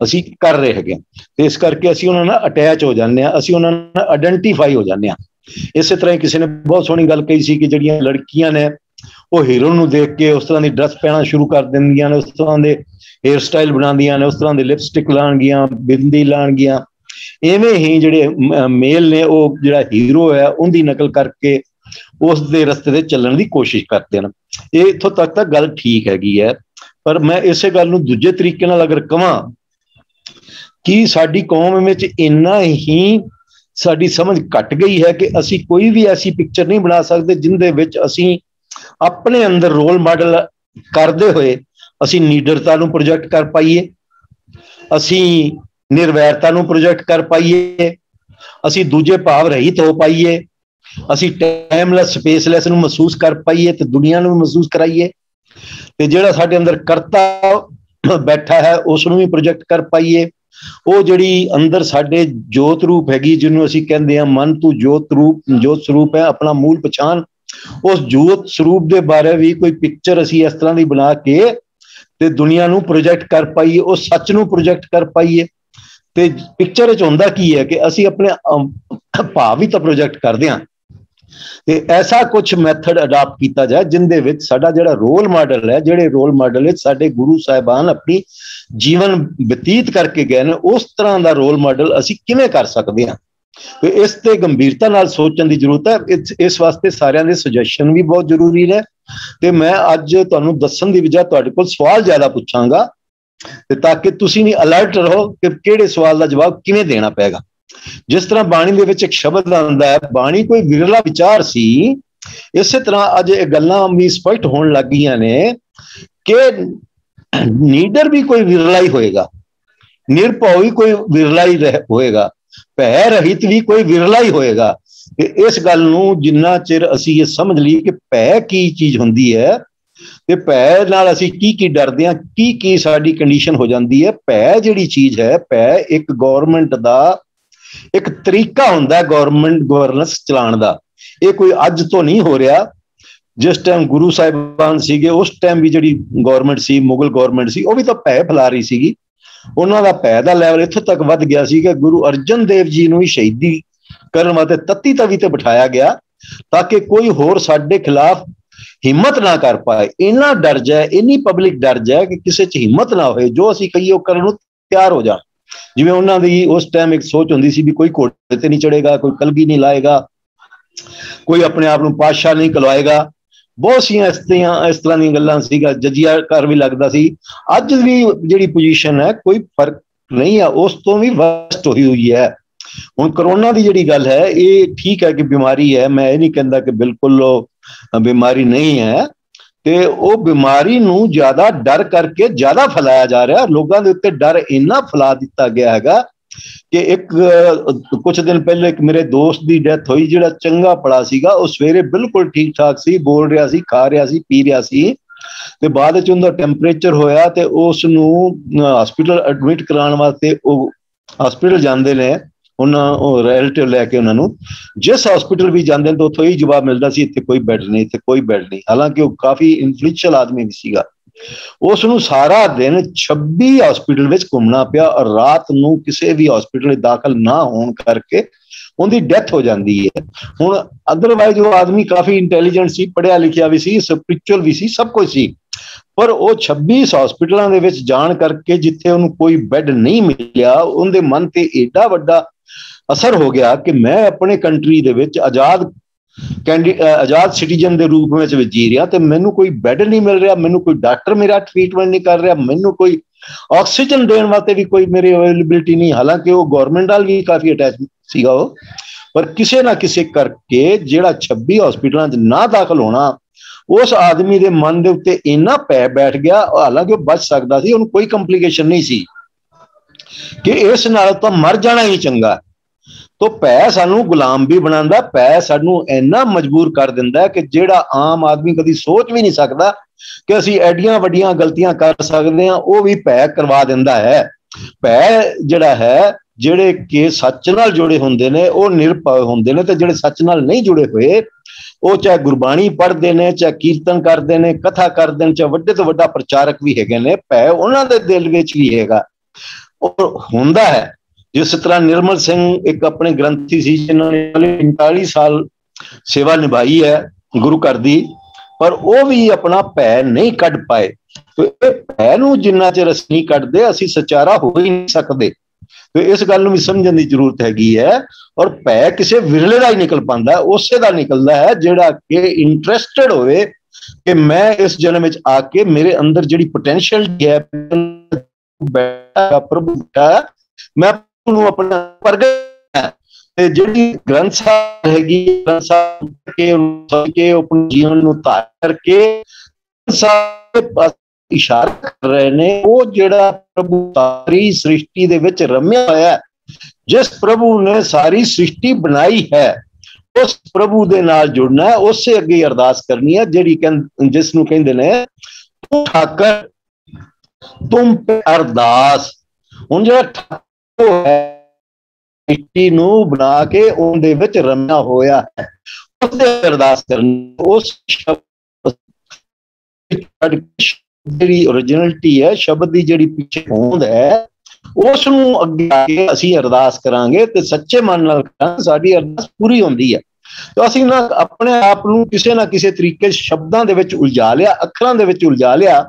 ਅਸੀਂ ਕਰ ਰਹੇ ਹੈਗੇ। ਤੇ ਇਸ ਕਰਕੇ ਅਸੀਂ ਉਹਨਾਂ ਨਾਲ ਅਟੈਚ ਹੋ ਜਾਂਦੇ ਹਾਂ, ਅਸੀਂ ਉਹਨਾਂ ਨਾਲ ਆਇਡੈਂਟੀਫਾਈ ਹੋ ਜਾਂਦੇ ਹਾਂ। ਇਸੇ ਤਰ੍ਹਾਂ ਹੀ ਕਿਸੇ ਨੇ ਬਹੁਤ ਸੋਹਣੀ ਗੱਲ ਕਹੀ ਸੀ ਕਿ ਜਿਹੜੀਆਂ ਲੜਕੀਆਂ ਨੇ ਉਹ ਹੀਰੋ ਨੂੰ ਦੇਖ ਕੇ ਉਸ ਤਰ੍ਹਾਂ ਦੀ ਡਰੈਸ ਪਹਿਨਣਾ ਸ਼ੁਰੂ ਕਰ ਦਿੰਦੀਆਂ ਨੇ, ਉਸ ਤਰ੍ਹਾਂ ਦੇ ਹੇਅਰ ਸਟਾਈਲ ਬਣਾਉਂਦੀਆਂ ਨੇ, ਉਸ ਤਰ੍ਹਾਂ ਦੇ ਲਿਪਸਟਿਕ ਲਾਉਣਗੀਆਂ, ਬਿੰਦੀ ਲਾਉਣਗੀਆਂ। ਇਵੇਂ ਹੀ ਜਿਹੜੇ ਮੇਲ ਨੇ ਉਹ ਜਿਹੜਾ ਹੀਰੋ ਹੈ ਉਹਦੀ ਨਕਲ ਕਰਕੇ ਉਸ ਦੇ ਰਸਤੇ ਤੇ ਚੱਲਣ ਦੀ ਕੋਸ਼ਿਸ਼ ਕਰਦੇ ਨੇ। ਇਹ ਇੱਥੋਂ ਤੱਕ ਤਾਂ ਗੱਲ ਠੀਕ ਹੈਗੀ ਹੈ, ਪਰ ਮੈਂ ਇਸੇ ਗੱਲ ਨੂੰ ਦੂਜੇ ਤਰੀਕੇ ਨਾਲ ਅਗਰ ਕਹਾਂ ਕਿ ਸਾਡੀ ਕੌਮ ਵਿੱਚ ਇੰਨਾ ਹੀ ਸਾਡੀ ਸਮਝ ਘਟ ਗਈ ਹੈ ਕਿ ਅਸੀਂ ਕੋਈ ਵੀ ਐਸੀ ਪਿਕਚਰ ਨਹੀਂ ਬਣਾ ਸਕਦੇ ਜਿੰਦੇ ਵਿੱਚ ਅਸੀਂ ਆਪਣੇ ਅੰਦਰ ਰੋਲ ਮਾਡਲ ਕਰਦੇ ਹੋਏ ਅਸੀਂ ਨੀਡਰਤਾ ਨੂੰ ਪ੍ਰੋਜੈਕਟ ਕਰ ਪਾਈਏ, ਅਸੀਂ ਨਿਰਵੈਰਤਾ ਨੂੰ ਪ੍ਰੋਜੈਕਟ ਕਰ ਪਾਈਏ, ਅਸੀਂ ਦੂਜੇ ਭਾਵ ਰਹਿਤ ਹੋ ਪਾਈਏ, ਅਸੀਂ ਟਾਈਮਲੈਸ ਸਪੇਸਲੈਸ ਨੂੰ ਮਹਿਸੂਸ ਕਰ ਪਾਈਏ ਤੇ ਦੁਨੀਆ ਨੂੰ ਵੀ ਮਹਿਸੂਸ ਕਰਾਈਏ, ਤੇ ਜਿਹੜਾ ਸਾਡੇ ਅੰਦਰ ਕਰਤਾ ਬੈਠਾ ਹੈ ਉਸ ਨੂੰ ਵੀ ਪ੍ਰੋਜੈਕਟ ਕਰ ਪਾਈਏ। ਉਹ ਜਿਹੜੀ ਅੰਦਰ ਸਾਡੇ ਜੋਤ ਰੂਪ ਹੈਗੀ, ਜਿਹਨੂੰ ਅਸੀਂ ਕਹਿੰਦੇ ਹਾਂ ਮਨ ਤੂੰ ਜੋਤ ਰੂਪ, ਜੋਤ ਸਰੂਪ ਹੈ ਆਪਣਾ ਮੂਲ ਪਛਾਣ, ਉਸ ਜੋਤ ਸਰੂਪ ਦੇ ਬਾਰੇ ਵੀ ਕੋਈ ਪਿਕਚਰ ਅਸੀਂ ਇਸ ਤਰ੍ਹਾਂ ਦੀ ਬਣਾ ਕੇ ਤੇ ਦੁਨੀਆ ਨੂੰ ਪ੍ਰੋਜੈਕਟ ਕਰ ਪਾਈਏ, ਉਸ ਸੱਚ ਨੂੰ ਪ੍ਰੋਜੈਕਟ ਕਰ ਪਾਈਏ। ਤੇ ਪਿਕਚਰ ਵਿੱਚ ਹੁੰਦਾ ਕੀ ਹੈ ਕਿ ਅਸੀਂ ਆਪਣੇ ਭਾਵ ਵੀ ਤਾਂ ਪ੍ਰੋਜੈਕਟ ਕਰਦੇ ਹਾਂ, ਤੇ ਐਸਾ ਕੁਝ ਮੈਥਡ ਅਡਾਪਟ ਕੀਤਾ ਜਾਏ ਜਿੰਦੇ ਵਿੱਚ ਸਾਡਾ ਜਿਹੜਾ ਰੋਲ ਮਾਡਲ ਹੈ, ਜਿਹੜੇ ਰੋਲ ਮਾਡਲ ਵਿੱਚ ਸਾਡੇ ਗੁਰੂ ਸਾਹਿਬਾਨ ਆਪਣੀ ਜੀਵਨ ਬਤੀਤ ਕਰਕੇ ਗਏ ਨੇ, ਉਸ ਤਰ੍ਹਾਂ ਦਾ ਰੋਲ ਮਾਡਲ ਅਸੀਂ ਕਿਵੇਂ ਕਰ ਸਕਦੇ ਹਾਂ। ਤੇ ਇਸ ਤੇ ਗੰਭੀਰਤਾ ਨਾਲ ਸੋਚਣ ਦੀ ਜ਼ਰੂਰਤ ਹੈ। ਇਸ ਵਾਸਤੇ ਸਾਰਿਆਂ ਦੇ ਸੁਜੈਸ਼ਨ ਵੀ ਬਹੁਤ ਜ਼ਰੂਰੀ ਨੇ, ਤੇ ਮੈਂ ਅੱਜ ਤੁਹਾਨੂੰ ਦੱਸਣ ਦੀ ਬਜਾਏ ਤੁਹਾਡੇ ਕੋਲ ਸਵਾਲ ਜ਼ਿਆਦਾ ਪੁੱਛਾਂਗਾ, ਤੇ ਤਾਂ ਕਿ ਤੁਸੀਂ ਵੀ ਅਲਰਟ ਰਹੋ ਕਿ ਕਿਹੜੇ ਸਵਾਲ ਦਾ ਜਵਾਬ ਕਿਵੇਂ ਦੇਣਾ ਪਏਗਾ। ਜਿਸ ਤਰ੍ਹਾਂ ਬਾਣੀ ਦੇ ਵਿੱਚ ਇੱਕ ਸ਼ਬਦ ਆਉਂਦਾ ਹੈ, ਬਾਣੀ ਕੋਈ ਵਿਰਲਾ ਵਿਚਾਰ ਸੀ, ਇਸੇ ਤਰ੍ਹਾਂ ਅੱਜ ਇਹ ਗੱਲਾਂ ਵੀ ਸਪਸ਼ਟ ਹੋਣ ਲੱਗ ਗਈਆਂ ਨੇ ਕਿ ਨੀਡਰ ਵੀ ਕੋਈ ਵਿਰਲਾ ਹੀ ਹੋਏਗਾ, ਨਿਰਭਉ ਵੀ ਕੋਈ ਵਿਰਲਾ ਹੀ ਹੋਏਗਾ, ਭੈ ਰਹਿਤ ਵੀ ਕੋਈ ਵਿਰਲਾ ਹੀ ਹੋਏਗਾ। ਤੇ ਇਸ ਗੱਲ ਨੂੰ ਜਿੰਨਾ ਚਿਰ ਅਸੀਂ ਇਹ ਸਮਝ ਲਈ ਕਿ ਭੈ ਕੀ ਚੀਜ਼ ਹੁੰਦੀ ਹੈ ਤੇ ਭੈ ਨਾਲ ਅਸੀਂ ਕੀ ਕੀ ਡਰਦੇ ਹਾਂ, ਕੀ ਕੀ ਸਾਡੀ ਕੰਡੀਸ਼ਨ ਹੋ ਜਾਂਦੀ ਹੈ। ਭੈ ਜਿਹੜੀ ਚੀਜ਼ ਹੈ, ਭੈ ਇੱਕ ਗਵਰਨਮੈਂਟ ਦਾ ਇੱਕ ਤਰੀਕਾ ਹੁੰਦਾ ਗਵਰਨਮੈਂਟ ਗਵਰਨੈਂਸ ਚਲਾਉਣ ਦਾ। ਇਹ ਕੋਈ ਅੱਜ ਤੋਂ ਨਹੀਂ ਹੋ ਰਿਹਾ, ਜਿਸ ਟਾਈਮ ਗੁਰੂ ਸਾਹਿਬਾਨ ਸੀਗੇ ਉਸ ਟਾਈਮ ਵੀ ਜਿਹੜੀ ਗਵਰਨਮੈਂਟ ਸੀ, ਮੁਗਲ ਗਵਰਨਮੈਂਟ ਸੀ, ਉਹ ਵੀ ਤਾਂ ਭੈ ਫੈਲਾ ਰਹੀ ਸੀਗੀ। ਉਹਨਾਂ ਦਾ ਭੈ ਦਾ ਲੈਵਲ ਇੱਥੋਂ ਤੱਕ ਵੱਧ ਗਿਆ ਸੀ ਕਿ ਗੁਰੂ ਅਰਜਨ ਦੇਵ ਜੀ ਨੂੰ ਵੀ ਸ਼ਹੀਦੀ ਕਰਨ ਵਾਸਤੇ ਤੱਤੀ ਤਵੀ ਤੇ ਬਿਠਾਇਆ ਗਿਆ ਤਾਂ ਕਿ ਕੋਈ ਹੋਰ ਸਾਡੇ ਖਿਲਾਫ ਹਿੰਮਤ ਨਾ ਕਰ ਪਾਏ। ਇੰਨਾ ਡਰ ਜਾਏ, ਇੰਨੀ ਪਬਲਿਕ ਡਰ ਜਾਏ ਕਿ ਕਿਸੇ 'ਚ ਹਿੰਮਤ ਨਾ ਹੋਏ, ਜੋ ਅਸੀਂ ਕਹੀਏ ਉਹ ਕਰਨ ਨੂੰ ਤਿਆਰ ਹੋ ਜਾ। ਜਿਵੇਂ ਉਹਨਾਂ ਦੀ ਉਸ ਟਾਈਮ ਇੱਕ ਸੋਚ ਹੁੰਦੀ ਸੀ ਵੀ ਕੋਈ ਘੋੜੇ ਤੇ ਨਹੀਂ ਚੜੇਗਾ, ਕੋਈ ਕਲਗੀ ਨਹੀਂ ਲਾਏਗਾ, ਕੋਈ ਆਪਣੇ ਆਪ ਨੂੰ ਪਾਤਸ਼ਾਹ ਨਹੀਂ ਕਲਵਾਏਗਾ। ਬਹੁਤ ਸੀਆਂ ਇਸ ਤਰ੍ਹਾਂ ਦੀਆਂ ਗੱਲਾਂ ਸੀਗਾ, ਜੱਜੀਆ ਘਰ ਵੀ ਲੱਗਦਾ ਸੀ। ਅੱਜ ਵੀ ਜਿਹੜੀ ਪੋਜੀਸ਼ਨ ਹੈ ਕੋਈ ਫਰਕ ਨਹੀਂ ਹੈ, ਉਸ ਤੋਂ ਵੀ ਵਰਸਟ ਹੋਈ ਹੈ। ਹੁਣ ਕਰੋਨਾ ਦੀ ਜਿਹੜੀ ਗੱਲ ਹੈ, ਇਹ ਠੀਕ ਹੈ ਕਿ ਬਿਮਾਰੀ ਹੈ, ਮੈਂ ਇਹ ਨਹੀਂ ਕਹਿੰਦਾ ਕਿ ਬਿਲਕੁਲ ਉਹ ਬਿਮਾਰੀ ਨਹੀਂ ਹੈ, ਤੇ ਉਹ ਬਿਮਾਰੀ ਨੂੰ ਜ਼ਿਆਦਾ ਡਰ ਕਰਕੇ ਜ਼ਿਆਦਾ ਫੈਲਾਇਆ ਜਾ ਰਿਹਾ। ਲੋਕਾਂ ਦੇ ਉੱਤੇ ਡਰ ਇੰਨਾ ਫੈਲਾ ਦਿੱਤਾ ਗਿਆ ਹੈਗਾ ਕਿ ਇੱਕ ਕੁਝ ਦਿਨ ਪਹਿਲੇ ਇੱਕ ਮੇਰੇ ਦੋਸਤ ਦੀ ਡੈਥ ਹੋਈ, ਜਿਹੜਾ ਚੰਗਾ ਪੜਾ ਸੀਗਾ, ਉਹ ਸਵੇਰੇ ਬਿਲਕੁਲ ਠੀਕ ਠਾਕ ਸੀ, ਬੋਲ ਰਿਹਾ ਸੀ, ਖਾ ਰਿਹਾ ਸੀ, ਪੀ ਰਿਹਾ ਸੀ, ਤੇ ਬਾਅਦ ਵਿੱਚ ਉਹਦਾ ਟੈਂਪਰੇਚਰ ਹੋਇਆ ਤੇ ਉਸ ਨੂੰ ਹਸਪੀਟਲ ਐਡਮਿਟ ਕਰਾਉਣ ਵਾਸਤੇ ਉਹ ਹਸਪੀਟਲ ਜਾਂਦੇ ਨੇ, ਉਹ ਰਿਲੇਟਿਵ ਲੈ ਕੇ ਉਹਨਾਂ ਨੂੰ। ਜਿਸ ਹਸਪੀਟਲ ਵੀ ਜਾਂਦੇ ਨੇ ਤਾਂ ਉੱਥੋਂ ਹੀ ਜਵਾਬ ਮਿਲਦਾ ਸੀ ਇੱਥੇ ਕੋਈ ਬੈੱਡ ਨਹੀਂ, ਇੱਥੇ ਕੋਈ ਬੈੱਡ ਨਹੀਂ। ਹਾਲਾਂਕਿ ਉਹ ਕਾਫੀ ਇਨਫਲੂਐਂਸ਼ੀਅਲ ਆਦਮੀ ਵੀ ਸੀਗਾ। ਉਸ ਨੂੰ ਸਾਰਾ ਦਿਨ 26 ਹਸਪੀਟਲ ਵਿੱਚ ਘੁੰਮਣਾ ਪਿਆ ਔਰ ਰਾਤ ਨੂੰ ਕਿਸੇ ਵੀ ਹਸਪੀਟਲ ਵਿੱਚ ਦਾਖਲ ਨਾ ਹੋਣ ਕਰਕੇ ਉਹਦੀ ਡੈਥ ਹੋ ਜਾਂਦੀ ਹੈ। ਹੁਣ ਅਦਰਵਾਈਜ਼ ਉਹ ਆਦਮੀ ਕਾਫੀ ਇੰਟੈਲੀਜੈਂਟ ਸੀ, ਪੜ੍ਹਿਆ ਲਿਖਿਆ ਵੀ ਸੀ, ਸਪਿਰਿਚੁਅਲ ਵੀ ਸੀ, ਸਭ ਕੁਝ ਸੀ, ਪਰ ਉਹ 26 ਹਸਪੀਟਲਾਂ ਦੇ ਵਿੱਚ ਜਾਣ ਕਰਕੇ ਜਿੱਥੇ ਉਹਨੂੰ ਕੋਈ ਬੈੱਡ ਨਹੀਂ ਮਿਲਿਆ, ਉਹਦੇ ਮਨ ਤੇ ਏਡਾ ਵੱਡਾ ਅਸਰ ਹੋ ਗਿਆ ਕਿ ਮੈਂ ਆਪਣੇ ਕੰਟਰੀ ਦੇ ਵਿੱਚ ਆਜ਼ਾਦ ਸਿਟੀਜ਼ਨ ਦੇ ਰੂਪ ਵਿੱਚ ਜੀ ਰਿਹਾ ਤੇ ਮੈਨੂੰ ਕੋਈ ਬੈੱਡ ਨਹੀਂ ਮਿਲ ਰਿਹਾ, ਮੈਨੂੰ ਕੋਈ ਡਾਕਟਰ ਮੇਰਾ ਟ੍ਰੀਟਮੈਂਟ ਨਹੀਂ ਕਰ ਰਿਹਾ, ਮੈਨੂੰ ਕੋਈ ਆਕਸੀਜਨ ਦੇਣ ਵਾਸਤੇ ਵੀ ਕੋਈ ਮੇਰੀ ਅਵੇਲੇਬਿਲਿਟੀ ਨਹੀਂ। ਹਾਲਾਂਕਿ ਉਹ ਗਵਰਨਮੈਂਟ ਨਾਲ ਵੀ ਕਾਫੀ ਅਟੈਚ ਸੀਗਾ ਉਹ, ਪਰ ਕਿਸੇ ਨਾ ਕਿਸੇ ਕਰਕੇ ਜਿਹੜਾ 26 ਹਸਪੀਟਲਾਂ 'ਚ ਨਾ ਦਾਖਲ ਹੋਣਾ, ਉਸ ਆਦਮੀ ਦੇ ਮਨ ਦੇ ਉੱਤੇ ਇੰਨਾ ਪੈ ਬੈਠ ਗਿਆ। ਹਾਲਾਂਕਿ ਉਹ ਬਚ ਸਕਦਾ ਸੀ, ਉਹਨੂੰ ਕੋਈ ਕੰਪਲੀਕੇਸ਼ਨ ਨਹੀਂ ਸੀ, ਕਿ ਇਸ ਨਾਲ ਤਾਂ ਮਰ ਜਾਣਾ ਹੀ ਚੰਗਾ। ਤੋ ਭੈ ਸਾਨੂੰ ਗੁਲਾਮ ਵੀ ਬਣਾਉਂਦਾ, ਭੈ ਸਾਨੂੰ ਇੰਨਾ ਮਜਬੂਰ ਕਰ ਦਿੰਦਾ ਕਿ ਜਿਹੜਾ ਆਮ ਆਦਮੀ ਕਦੀ ਸੋਚ ਵੀ ਨਹੀਂ ਸਕਦਾ ਕਿ ਅਸੀਂ ਐਡੀਆਂ ਵੱਡੀਆਂ ਗਲਤੀਆਂ ਕਰ ਸਕਦੇ ਹਾਂ, ਉਹ ਵੀ ਭੈ ਕਰਵਾ ਦਿੰਦਾ ਹੈ। ਭੈ ਜਿਹੜਾ ਹੈ, ਜਿਹੜੇ ਕਿ ਸੱਚ ਨਾਲ ਜੁੜੇ ਹੁੰਦੇ ਨੇ ਉਹ ਨਿਰਭੈ ਹੁੰਦੇ ਨੇ, ਤੇ ਜਿਹੜੇ ਸੱਚ ਨਾਲ ਨਹੀਂ ਜੁੜੇ ਹੋਏ ਉਹ ਚਾਹੇ ਗੁਰਬਾਣੀ ਪੜ੍ਹਦੇ ਨੇ, ਚਾਹੇ ਕੀਰਤਨ ਕਰਦੇ ਨੇ, ਕਥਾ ਕਰਦੇ ਨੇ, ਚਾਹੇ ਵੱਡੇ ਤੋਂ ਵੱਡਾ ਪ੍ਰਚਾਰਕ ਵੀ ਹੈਗੇ ਨੇ, ਭੈ ਉਹਨਾਂ ਦੇ ਦਿਲ ਵਿੱਚ ਵੀ ਹੈਗਾ, ਉਹ ਹੁੰਦਾ ਹੈ। ਜਿਸ ਤਰ੍ਹਾਂ ਨਿਰਮਲ ਸਿੰਘ ਇੱਕ ਆਪਣੇ ਗ੍ਰੰਥੀ ਸੀ ਜਿਨ੍ਹਾਂ ਨੇ 45 ਸਾਲ ਸੇਵਾ ਨਿਭਾਈ ਹੈ ਗੁਰੂ ਘਰ ਦੀ, ਪਰ ਉਹ ਵੀ ਆਪਣਾ ਭੈ ਨਹੀਂ ਕੱਢ ਪਾਏ। ਤੇ ਇਹ ਭੈ ਨੂੰ ਜਿੰਨਾ ਚਿਰ ਅਸੀਂ ਨਹੀਂ ਕੱਢਦੇ, ਅਸੀਂ ਸਚਾਰਾ ਹੋ ਹੀ ਨਹੀਂ ਸਕਦੇ। ਤੇ ਇਸ ਗੱਲ ਨੂੰ ਵੀ ਸਮਝਣ ਦੀ ਜ਼ਰੂਰਤ ਹੈਗੀ ਹੈ। ਔਰ ਭੈ ਕਿਸੇ ਵਿਰਲੇ ਦਾ ਹੀ ਨਿਕਲ ਪਾਉਂਦਾ, ਉਸੇ ਦਾ ਨਿਕਲਦਾ ਹੈ ਜਿਹੜਾ ਕਿ ਇੰਟਰਸਟਡ ਹੋਵੇ ਕਿ ਮੈਂ ਇਸ ਜਨਮ ਵਿੱਚ ਆ ਕੇ ਮੇਰੇ ਅੰਦਰ ਜਿਹੜੀ ਪੋਟੈਂਸ਼ੀਅਲ ਹੈ ਪ੍ਰਭੂ ਦਾ, ਮੈਂ ਉਹਨੂੰ ਆਪਣਾ ਪ੍ਰਗਟ, ਤੇ ਜਿਹੜੀ ਗ੍ਰੰਥ ਸਾਹਿਬ ਹੈਗੀ, ਗ੍ਰੰਥ ਸਾਹਿਬ ਕੇ ਆਪਣੇ ਜੀਵਨ ਨੂੰ ਧਾਰ ਕਰਕੇ साहब इशारा कर रहे ने, वो जिहड़ा प्रभु सारी सृष्टि दे विच रम्या होया, जिस प्रभु ने सारी सृष्टि बनाई है, उस प्रभु दे नाल जुड़ना है, उससे अगे अरदास करनी है, जिहड़ी जिसनूं कहंदे ने तू ठाकर तुम पे अरदास। हुण जिहड़ा ठाकुर है मिट्टी नूं बना के उहदे विच रम्या होया है, उससे अरदास करनी। उस शब्द जिहड़ी ओरिजिनलिटी है, शब्द की जिहड़ी पिछे होंद है, उस नूं अगे आके असीं अरदास करांगे ते सच्चे मन नाल करांगे, साडी अरदास पूरी होंदी है। तो असीं ना अपने आप नूं किसी ना किसी तरीके शब्दां दे विच उलझा लिया, अखरां दे विच उलझा लिया,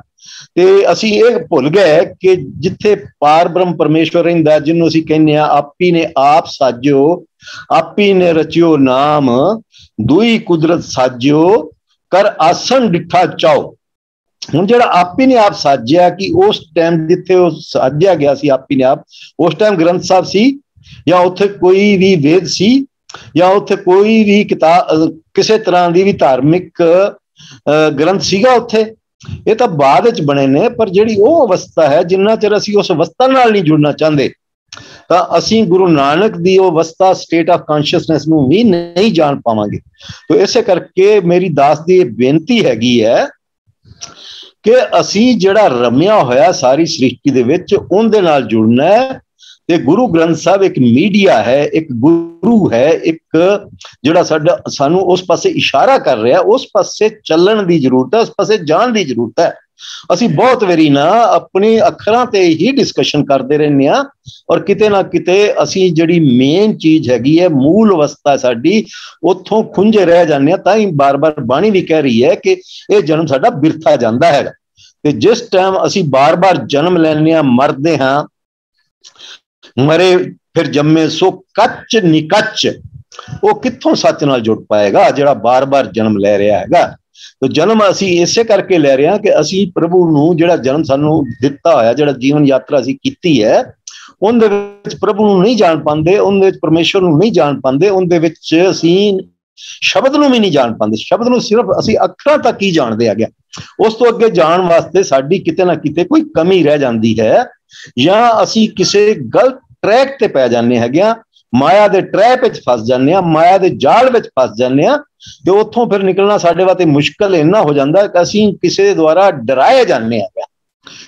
ते असीं ये भुल गए कि जिथे पार ब्रह्म परमेश्वर रहिंदा, जिन्हों असीं कहने आपी ने आप साजो, आपी ने रचियो नाम, दुई कुदरत साजो, कर आसन डिठा चाओ। हुण जिहड़ा आपी ने आप साजिया, कि उस टाइम जिथे वो साजिया गया सी आपी ने आप, उस टाइम ग्रंथ साहब सी, या उत्थे कोई भी वेद सी, या उत्थे कोई भी किताब किसी तरह की भी धार्मिक ग्रंथ सीगा उत्थे? ये तो बाद विच बने ने। पर जिहड़ी वो अवस्था है, जिन्ना चिर असीं उस अवस्था नाल नहीं जुड़ना चाहते, तो असीं गुरु नानक दी वो अवस्था स्टेट ऑफ कॉन्शियसनेस नूं भी नहीं जान पावांगे। तो इसे करके मेरी दास दी बेनती हैगी है कि असीं जिहड़ा रम्या होया सारी सृष्टि दे विच, उहदे नाल जुड़ना है। ते गुरु ग्रंथ साहब एक मीडिया है, एक गुरु है, एक जिहड़ा साडा सानू उस पासे इशारा कर रहा है, उस पासे चलण दी जरूरत है, उस पासे जाण दी जरूरत है। असीं बहुत वारी ना अपनी अखरां ते ही डिस्कशन करते रहने आ, और किते ना किते असीं जिहड़ी मेन चीज हैगी है, मूल अवस्था साडी, उत्थों खुंझे रह जाने। तां ही बार बार बाणी भी कह रही है कि यह जन्म साडा बिरथा जांदा है। ते जिस टाइम असीं बार बार जन्म लैने आ, मरदे हां, मरे फिर जम्मे सो कच निकच, वो कित्थों सच नाल जुड़ पाएगा जिहड़ा बार बार जन्म ले रहा हैगा। तो जन्म असीं इसे करके ले रहे हैं कि असीं प्रभु नूं जिहड़ा जन्म सानू दिता होया, जिहड़ा जीवन यात्रा असीं कीती है, उहदे विच प्रभु नूं नहीं जान पांदे, उहदे विच परमेश्वर नूं नहीं जान पांदे, उहदे विच असीं शब्द नूं भी नहीं जान पांदे। शब्द नूं सिर्फ असीं अखरां तक ही जाणदे हैगे। उस तो अगे जाण वास्ते साडी किते ना किते कोई कमी रह जांदी है, या असीं किसी गलत ट्रैक ते पै जाने हैगे, माया दे ट्रैप विच फस जाने, माया दे जाल विच फस जाने, ते उत्थों फिर निकलना साडे वास्ते मुश्किल इन्ना हो जाता है कि असीं किसी द्वारा डराए जाने हैगे।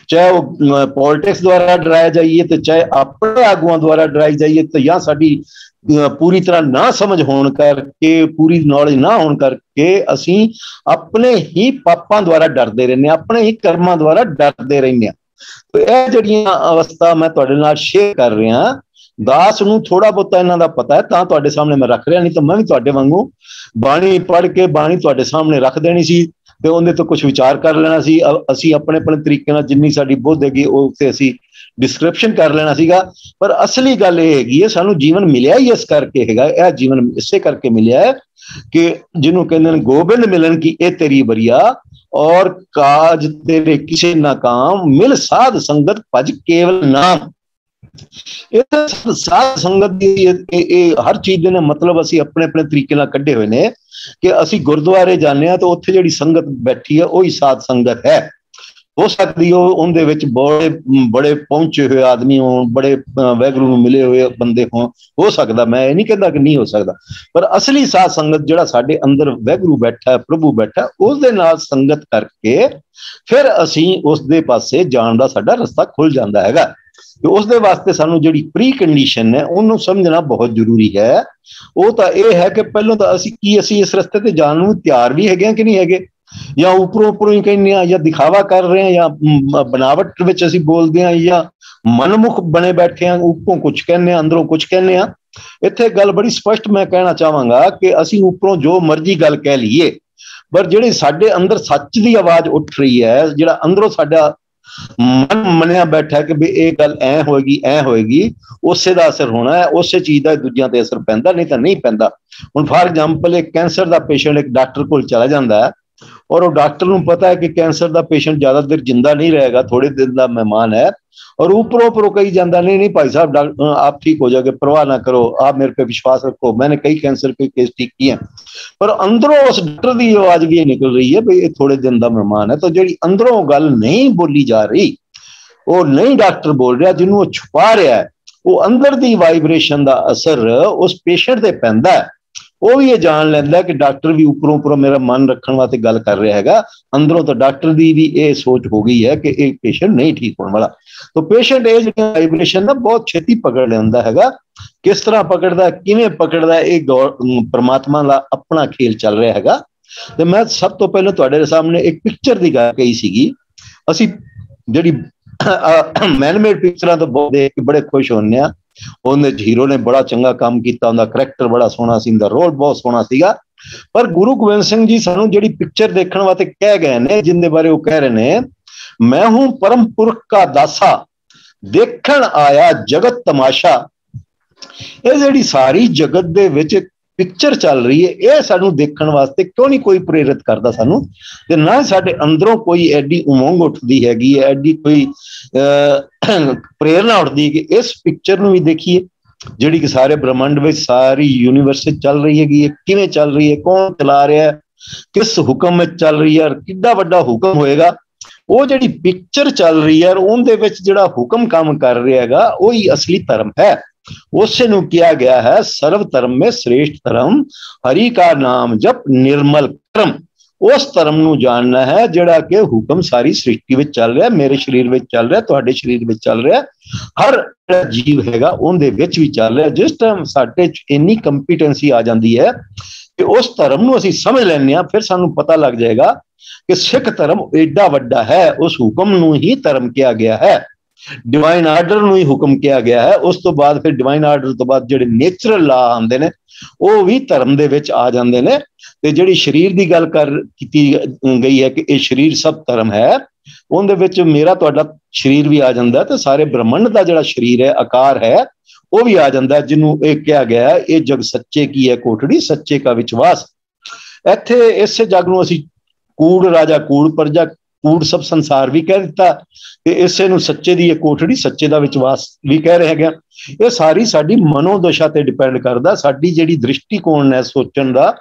चाहे वो पॉलिटिक्स द्वारा डराया जाइए, तो चाहे अपने आगुआं द्वारा डराई जाइए, तो या साडी पूरी तरह ना समझ होने करके, पूरी नॉलेज ना होने करके असीं अपने ही पापां द्वारा डरते रहने, अपने ही कर्मां द्वारा डरते रहने। तो यह जिहड़ियां अवस्था मैं तुहाडे नाल शेयर कर रहा, दास नूं थोड़ा बहुता इन्हां दा पता है, तां तुहाडे सामने मैं रख रहा, नहीं तो मैं भी तुहाडे वांगू बाणी पढ़ के बाणी तुहाडे सामने रख देनी सी, ते उहदे तो कुछ विचार कर लेना सी। असीं अपने अपने तरीके नाल जिन्नी साडी बुद्ध हैगी उह ते असीं डिस्क्रिप्शन कर लेना सीगा। पर असली गल ये हैगी है, सानू जीवन मिलिया ही इस करके हैगा, यह जीवन इसे करके मिलिया है कि जिन्हों कहते हैं गोबिंद मिलन की ए तेरी बरिया, और काज तेरे किसे ना काम, मिल साध संगत भज केवल नाम। साध संगत हर चीज ने मतलब असीं अपने अपने तरीके नाल कड्ढे हुए ने कि असीं गुरुद्वारे जाने तो उत्थे जिहड़ी संगत बैठी है वही साध संगत है। हो सकती हो उनदे विच बड़े बड़े पहुंचे हुए आदमी हो, बड़े वैगुरू नूं मिले हुए बंदे हो सकता, मैं ये नहीं कहता कि नहीं हो सकता। पर असली साध संगत जिहड़ा साडे अंदर वैगुरू बैठा है, प्रभु बैठा, उसदे नाल संगत करके फिर असीं उसदे पासे जाण दा साडा रस्ता खुल जांदा हैगा। तो उसदे वास्ते सानू जिहड़ी प्री कंडीशन है उन्होंने समझना बहुत जरूरी है। वो तो यह है कि पहलों तो असीं इस रस्ते ते जाण नूं तैयार भी हैगे कि नहीं हैगे, या उपरों ही कहने, या दिखावा कर रहे हैं, या बनावट विच असीं बोलदे हैं, या मनमुख बने बैठे हैं, उपरों कुछ कहने अंदरों कुछ कहने। इत्थे गल बड़ी स्पष्ट मैं कहना चाहांगा कि असीं उपरों जो मर्जी गल कह लीए, पर जिहड़ी साडे अंदर सच दी आवाज उठ रही है, जिहड़ा अंदरों साडा मन मनिया बैठा है कि भी ये गल ऐ होएगी, उसे दा असर होना है, उस चीज का दूजियां ते असर पैंदा, नहीं तो नहीं पैंदा। हुण फॉर एग्जाम्पल एक कैंसर का पेशेंट एक डॉक्टर कोल चला जाता है, और वो डॉक्टर नूं पता है कि कैंसर का पेशेंट ज्यादा देर जिंदा नहीं रहेगा, थोड़े दिन का मेहमान है, और ऊपरों ऊपरों कही जाता नहीं नहीं भाई साहब आप ठीक हो जाओगे, परवाह ना करो, आप मेरे पे विश्वास रखो, मैंने कई कैंसर के केस ठीक किए। पर अंदरों उस डॉक्टर की आवाज भी निकल रही है भाई ये थोड़े दिन का मेहमान है। तो जी अंदरों गल नहीं बोली जा रही, वो नहीं डॉक्टर बोल रहा, जिन्होंने छुपा रहा है, वो अंदर की वाइब्रेशन का असर उस पेशेंट से पैंदा है। वो भी ये जान लेंदा कि डॉक्टर भी उपरों उपरों मेरा मन रखने वास्ते गल कर रहा है, अंदरों तो डॉक्टर की भी ये सोच हो गई है कि एक पेशेंट नहीं ठीक होने वाला। तो पेशेंट ये जो वाइब्रेशन ना बहुत छेती पकड़ लेंदा है। किस तरह पकड़ता, किवें पकड़ता, एक परमात्मा का अपना खेल चल रहा है। तो मैं सब तो पहले तुहाडे सामने एक पिक्चर की गल कही सीगी। असी जिहड़ी मैनमेड पिक्चरां तो बहुत देख के बड़े खुश होने आ, उन्हें हीरो ने बड़ा चंगा काम किया, उनका करैक्टर बड़ा सोहना सी, उनका रोल बहुत सोहना सीगा। पर गुरु गोबिंद सिंह जी सानू जिहड़ी पिक्चर देखने वास्ते कह गए ने, जिंदे बारे वो कह रहे ने, मैं हूं परम पुरख का दासा, देखण आया जगत तमाशा। ये जिहड़ी सारी जगत दे विच पिक्चर चल रही है, यह सानू देखण वास्ते क्यों नहीं कोई प्रेरित करता सानू, ते ना साडे अंदरों कोई एडी उमंग उठदी हैगी, एडी कोई प्रेरणा उठदी कि इस पिक्चर नूं भी देखिए, जिहड़ी कि सारे ब्रह्मांड में सारी यूनीवर्स चल रही है, किवें चल रही है, कौन चला रहा है, किस हुक्म में चल रही है, किड्डा वड्डा हुक्म होएगा। वो जिहड़ी पिक्चर चल रही है उहदे विच जिहड़ा हुक्म काम कर रहा हैगा, वही असली धर्म है। उससे नु किया गया है सर्व धर्म में श्रेष्ठ धर्म, हरि का नाम जप निर्मल कर्म। उस धर्म नू जानना है जिहड़ा कि हुक्म सारी सृष्टि में चल रहा है, मेरे शरीर में चल रहा है, तुहाडे शरीर में चल रहा है, हर जीव हैगा उहदे विच भी चल रहा है। जिस टाइम साडे च इन्नी कंपीटेंसी आ जाती है कि उस धर्म नू असीं समझ लैंदे आ, फिर सानू पता लग जाएगा कि सिख धर्म एडा वड्डा है। उस हुक्म नू ही धर्म किया गया है, डिवाइन आर्डर नू ही हुक्म किया गया है। उस तो बाद फिर डिवाइन आर्डर तो बाद जिहड़े नेचुरल ला आंदे ने वो भी धर्म दे विच आ जांदे ने। ते जिहड़ी शरीर की गल कर कीती गई है कि ये शरीर सब धर्म है, उहदे विच मेरा तुहाडा शरीर भी आ जांदा है, ते सारे ब्रह्मंड का जिहड़ा शरीर है, आकार है, वो भी आ जांदा है, जिन्हों एक कहा गया है ये जग सच्चे की है कोठड़ी, सच्चे का विश्वास। इत्थे इस जग नूं असीं कूड़ राजा कूड़ प्रजा कूड़ सब संसार भी कह दिता, इसे नूं सच्चे दी कोठड़ी, सच्चे दा विश्वास भी कह रहे हैं। ये सारी साडी मनोदशा ते डिपेंड करदा, साडी जिहड़ी दृष्टिकोण है सोचण दा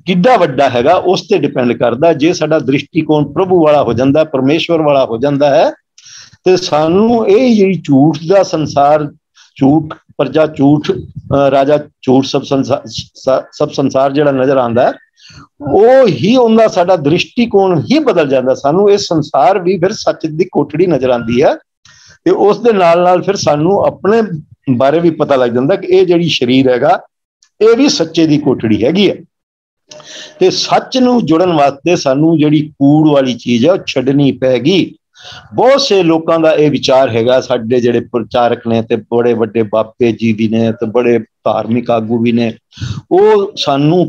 किड्डा वड्डा हैगा, उस ते डिपेंड करदा। जे साडा दृष्टिकोण प्रभु वाला हो जांदा, परमेश्वर वाला हो जांदा है, ते सानू ये जिहड़ी झूठ दा संसार, झूठ प्रजा झूठ राजा झूठ सब संसार जिहड़ा नजर आंदा है, वो ही उनका साडा दृष्टिकोण ही बदल जाता। सानू इस संसार भी फिर सच की कोठड़ी नजर आती है, ते उस दे नाल नाल फिर सानू अपने बारे भी पता लग जाता कि ये जिहड़ी शरीर हैगा ये भी सच्चे की कोठड़ी हैगी है। ते सच नू जुड़न वास्ते सानू जिहड़ी कूड़ वाली चीज है छड्डनी पैगी। बहुत से लोगों का यह विचार हैगा, साडे जिहड़े प्रचारक ने ते बड़े वड्डे बापे जी भी ने ते बड़े धार्मिक आगू भी ने, वो सानू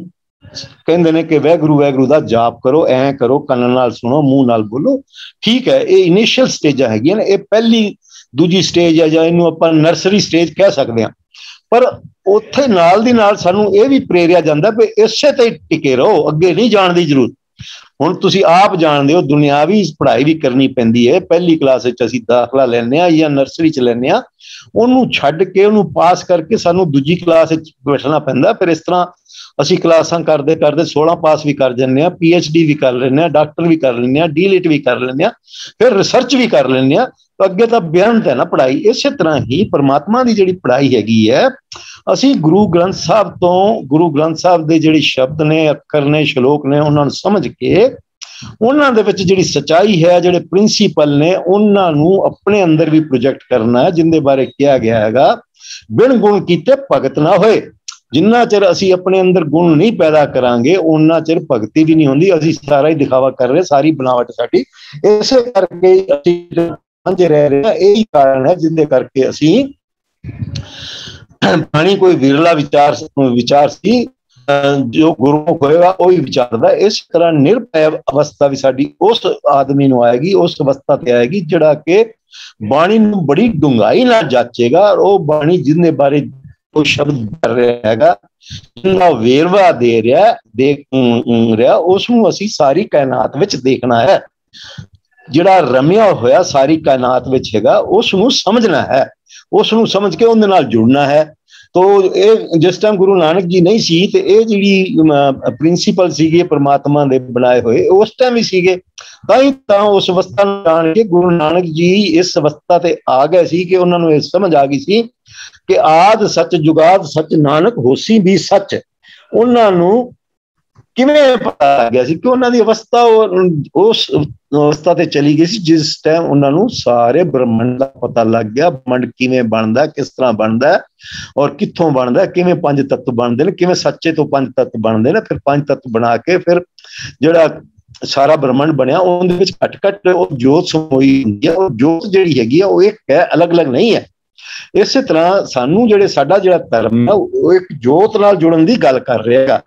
कहते हैं कि वैगुरु वैगुरु का जाप करो, ऐ करो, कन्न नाल सुनो, मुंह नाल बोलो। ठीक है, ये इनिशियल स्टेजा हैगी ने, ये पहली दूजी स्टेज है, जां इनू आपां नर्सरी स्टेज कह सकते हैं। पर उत्थे नाल दी नाल सानू ये भी प्रेरिया जांदा भी इसे ते टिके रहो, अगे नहीं जाण दी जरूरत। हुण तुसीं आप जाणदे हो दुनियावी पढ़ाई भी करनी पैंदी है, पहली क्लास विच असीं दाखला लैंदे आ या नर्सरी च लैंदे आ, उहनूं छड्ड के उहनूं पास करके सानू दूजी क्लास विच बैठना पैंदा। फिर इस तरह असी क्लासां करते करते 16 पास भी कर जाने, PhD भी कर लें, डॉक्टर भी कर लें, DLit भी कर लें, फिर रिसर्च भी कर लें, तो अगे तो बेअंत है ना पढ़ाई। इस तरह ही परमात्मा की जिहड़ी पढ़ाई हैगी है, असी गुरु ग्रंथ साहब तो, गुरु ग्रंथ साहब के जिहड़े शब्द ने, अखर ने, श्लोक ने, उन्होंने समझ के उन्हां दे विच जिहड़ी सच्चाई है, जिहड़े प्रिंसीपल ने, उन्हां नूं अपने अंदर भी प्रोजेक्ट करना है, जिंदे बारे किया गया हैगा बिन गुण कीते भगत ना होए। जिन्ना चिर असी अपने अंदर गुण नहीं पैदा करांगे उन्ना चिर भगती भी नहीं होंदी। असी सारा ही दिखावा कर रहे, सारी बनावट साडी इस करके असी रह रहे हैं। यही कारण है जिंदे करके असी पानी कोई विरला विचार सी जो गुरु होएगा वही विचारदा। इस तरह निर्भय अवस्था भी साडी उस आदमी नूं आएगी, उस अवस्था ते आएगी जिहड़ा कि बाणी नूं बड़ी डूंघाई नाल जाचेगा, और वो बाणी जिंदे बारे वो शब्द कर रहा हैगा, जिनका वेरवा दे रहा उसनूं असीं सारी कायनात विच देखना है। ਜਿਹੜਾ ਰਮਿਆ ਹੋਇਆ ਸਾਰੀ ਕਾਇਨਾਤ ਵਿੱਚ ਹੈਗਾ ਉਸ ਨੂੰ ਸਮਝਣਾ ਹੈ, ਉਸ ਨੂੰ ਸਮਝ ਕੇ ਉਹਦੇ ਨਾਲ ਜੁੜਨਾ ਹੈ। ਤੋ ਇਹ ਜਿਸ ਟਾਈਮ ਗੁਰੂ ਨਾਨਕ ਜੀ ਨਹੀਂ ਸੀ ਤੇ ਇਹ ਜਿਹੜੀ ਪ੍ਰਿੰਸੀਪਲ ਸੀਗੇ ਪ੍ਰਮਾਤਮਾ ਦੇ ਬਣਾਏ ਹੋਏ ਉਸ ਟਾਈਮ ਹੀ ਸੀਗੇ, ਤਾਂ ਉਸ ਅਵਸਥਾ ਨੂੰ ਜਾਣ ਕੇ ਗੁਰੂ ਨਾਨਕ ਜੀ ਇਸ ਅਵਸਥਾ ਤੇ ਆ ਗਏ ਸੀ ਕਿ ਉਹਨਾਂ ਨੂੰ ਇਹ ਸਮਝ ਆ ਗਈ ਸੀ ਕਿ ਆਦ ਸੱਚ ਜੁਗਾਦ ਸੱਚ ਨਾਨਕ ਹੋਸੀ ਵੀ ਸੱਚ। ਉਹਨਾਂ ਨੂੰ ਕਿਵੇਂ ਪਤਾ ਲੱਗ ਗਿਆ ਸੀ ਕਿ ਉਹਨਾਂ ਦੀ ਅਵਸਥਾ ਉਸ ਅਵਸਥਾ ਤੇ ਚਲੀ ਗਈ ਸੀ ਜਿਸ ਟਾਈਮ ਉਹਨਾਂ ਨੂੰ ਸਾਰੇ ਬ੍ਰਹਮੰਡ ਦਾ ਪਤਾ ਲੱਗ ਗਿਆ, ਬ੍ਰਹਮੰਡ ਕਿਵੇਂ ਬਣਦਾ, ਕਿਸ ਤਰ੍ਹਾਂ ਬਣਦਾ ਔਰ ਕਿੱਥੋਂ ਬਣਦਾ, ਕਿਵੇਂ ਪੰਜ ਤੱਤ ਬਣਦੇ ਨੇ, ਕਿਵੇਂ ਸੱਚੇ ਤੋਂ ਪੰਜ ਤੱਤ ਬਣਦੇ ਨੇ। ਫਿਰ ਪੰਜ ਤੱਤ ਬਣਾ ਕੇ ਫਿਰ ਜਿਹੜਾ ਸਾਰਾ ਬ੍ਰਹਮੰਡ ਬਣਿਆ ਉਹਦੇ ਵਿੱਚ ਘੱਟ ਉਹ ਜੋਤ ਸਮੋਈ ਹੁੰਦੀ ਹੈ। ਉਹ ਜੋਤ ਜਿਹੜੀ ਹੈਗੀ ਆ ਉਹ ਇੱਕ ਹੈ, ਅਲੱਗ-ਅਲੱਗ ਨਹੀਂ ਹੈ। ਇਸੇ ਤਰ੍ਹਾਂ ਸਾਨੂੰ ਸਾਡਾ ਜਿਹੜਾ ਧਰਮ ਹੈ ਉਹ ਇੱਕ ਜੋਤ ਨਾਲ ਜੁੜਨ ਦੀ ਗੱਲ ਕਰ ਰਿਹਾ ਹੈਗਾ,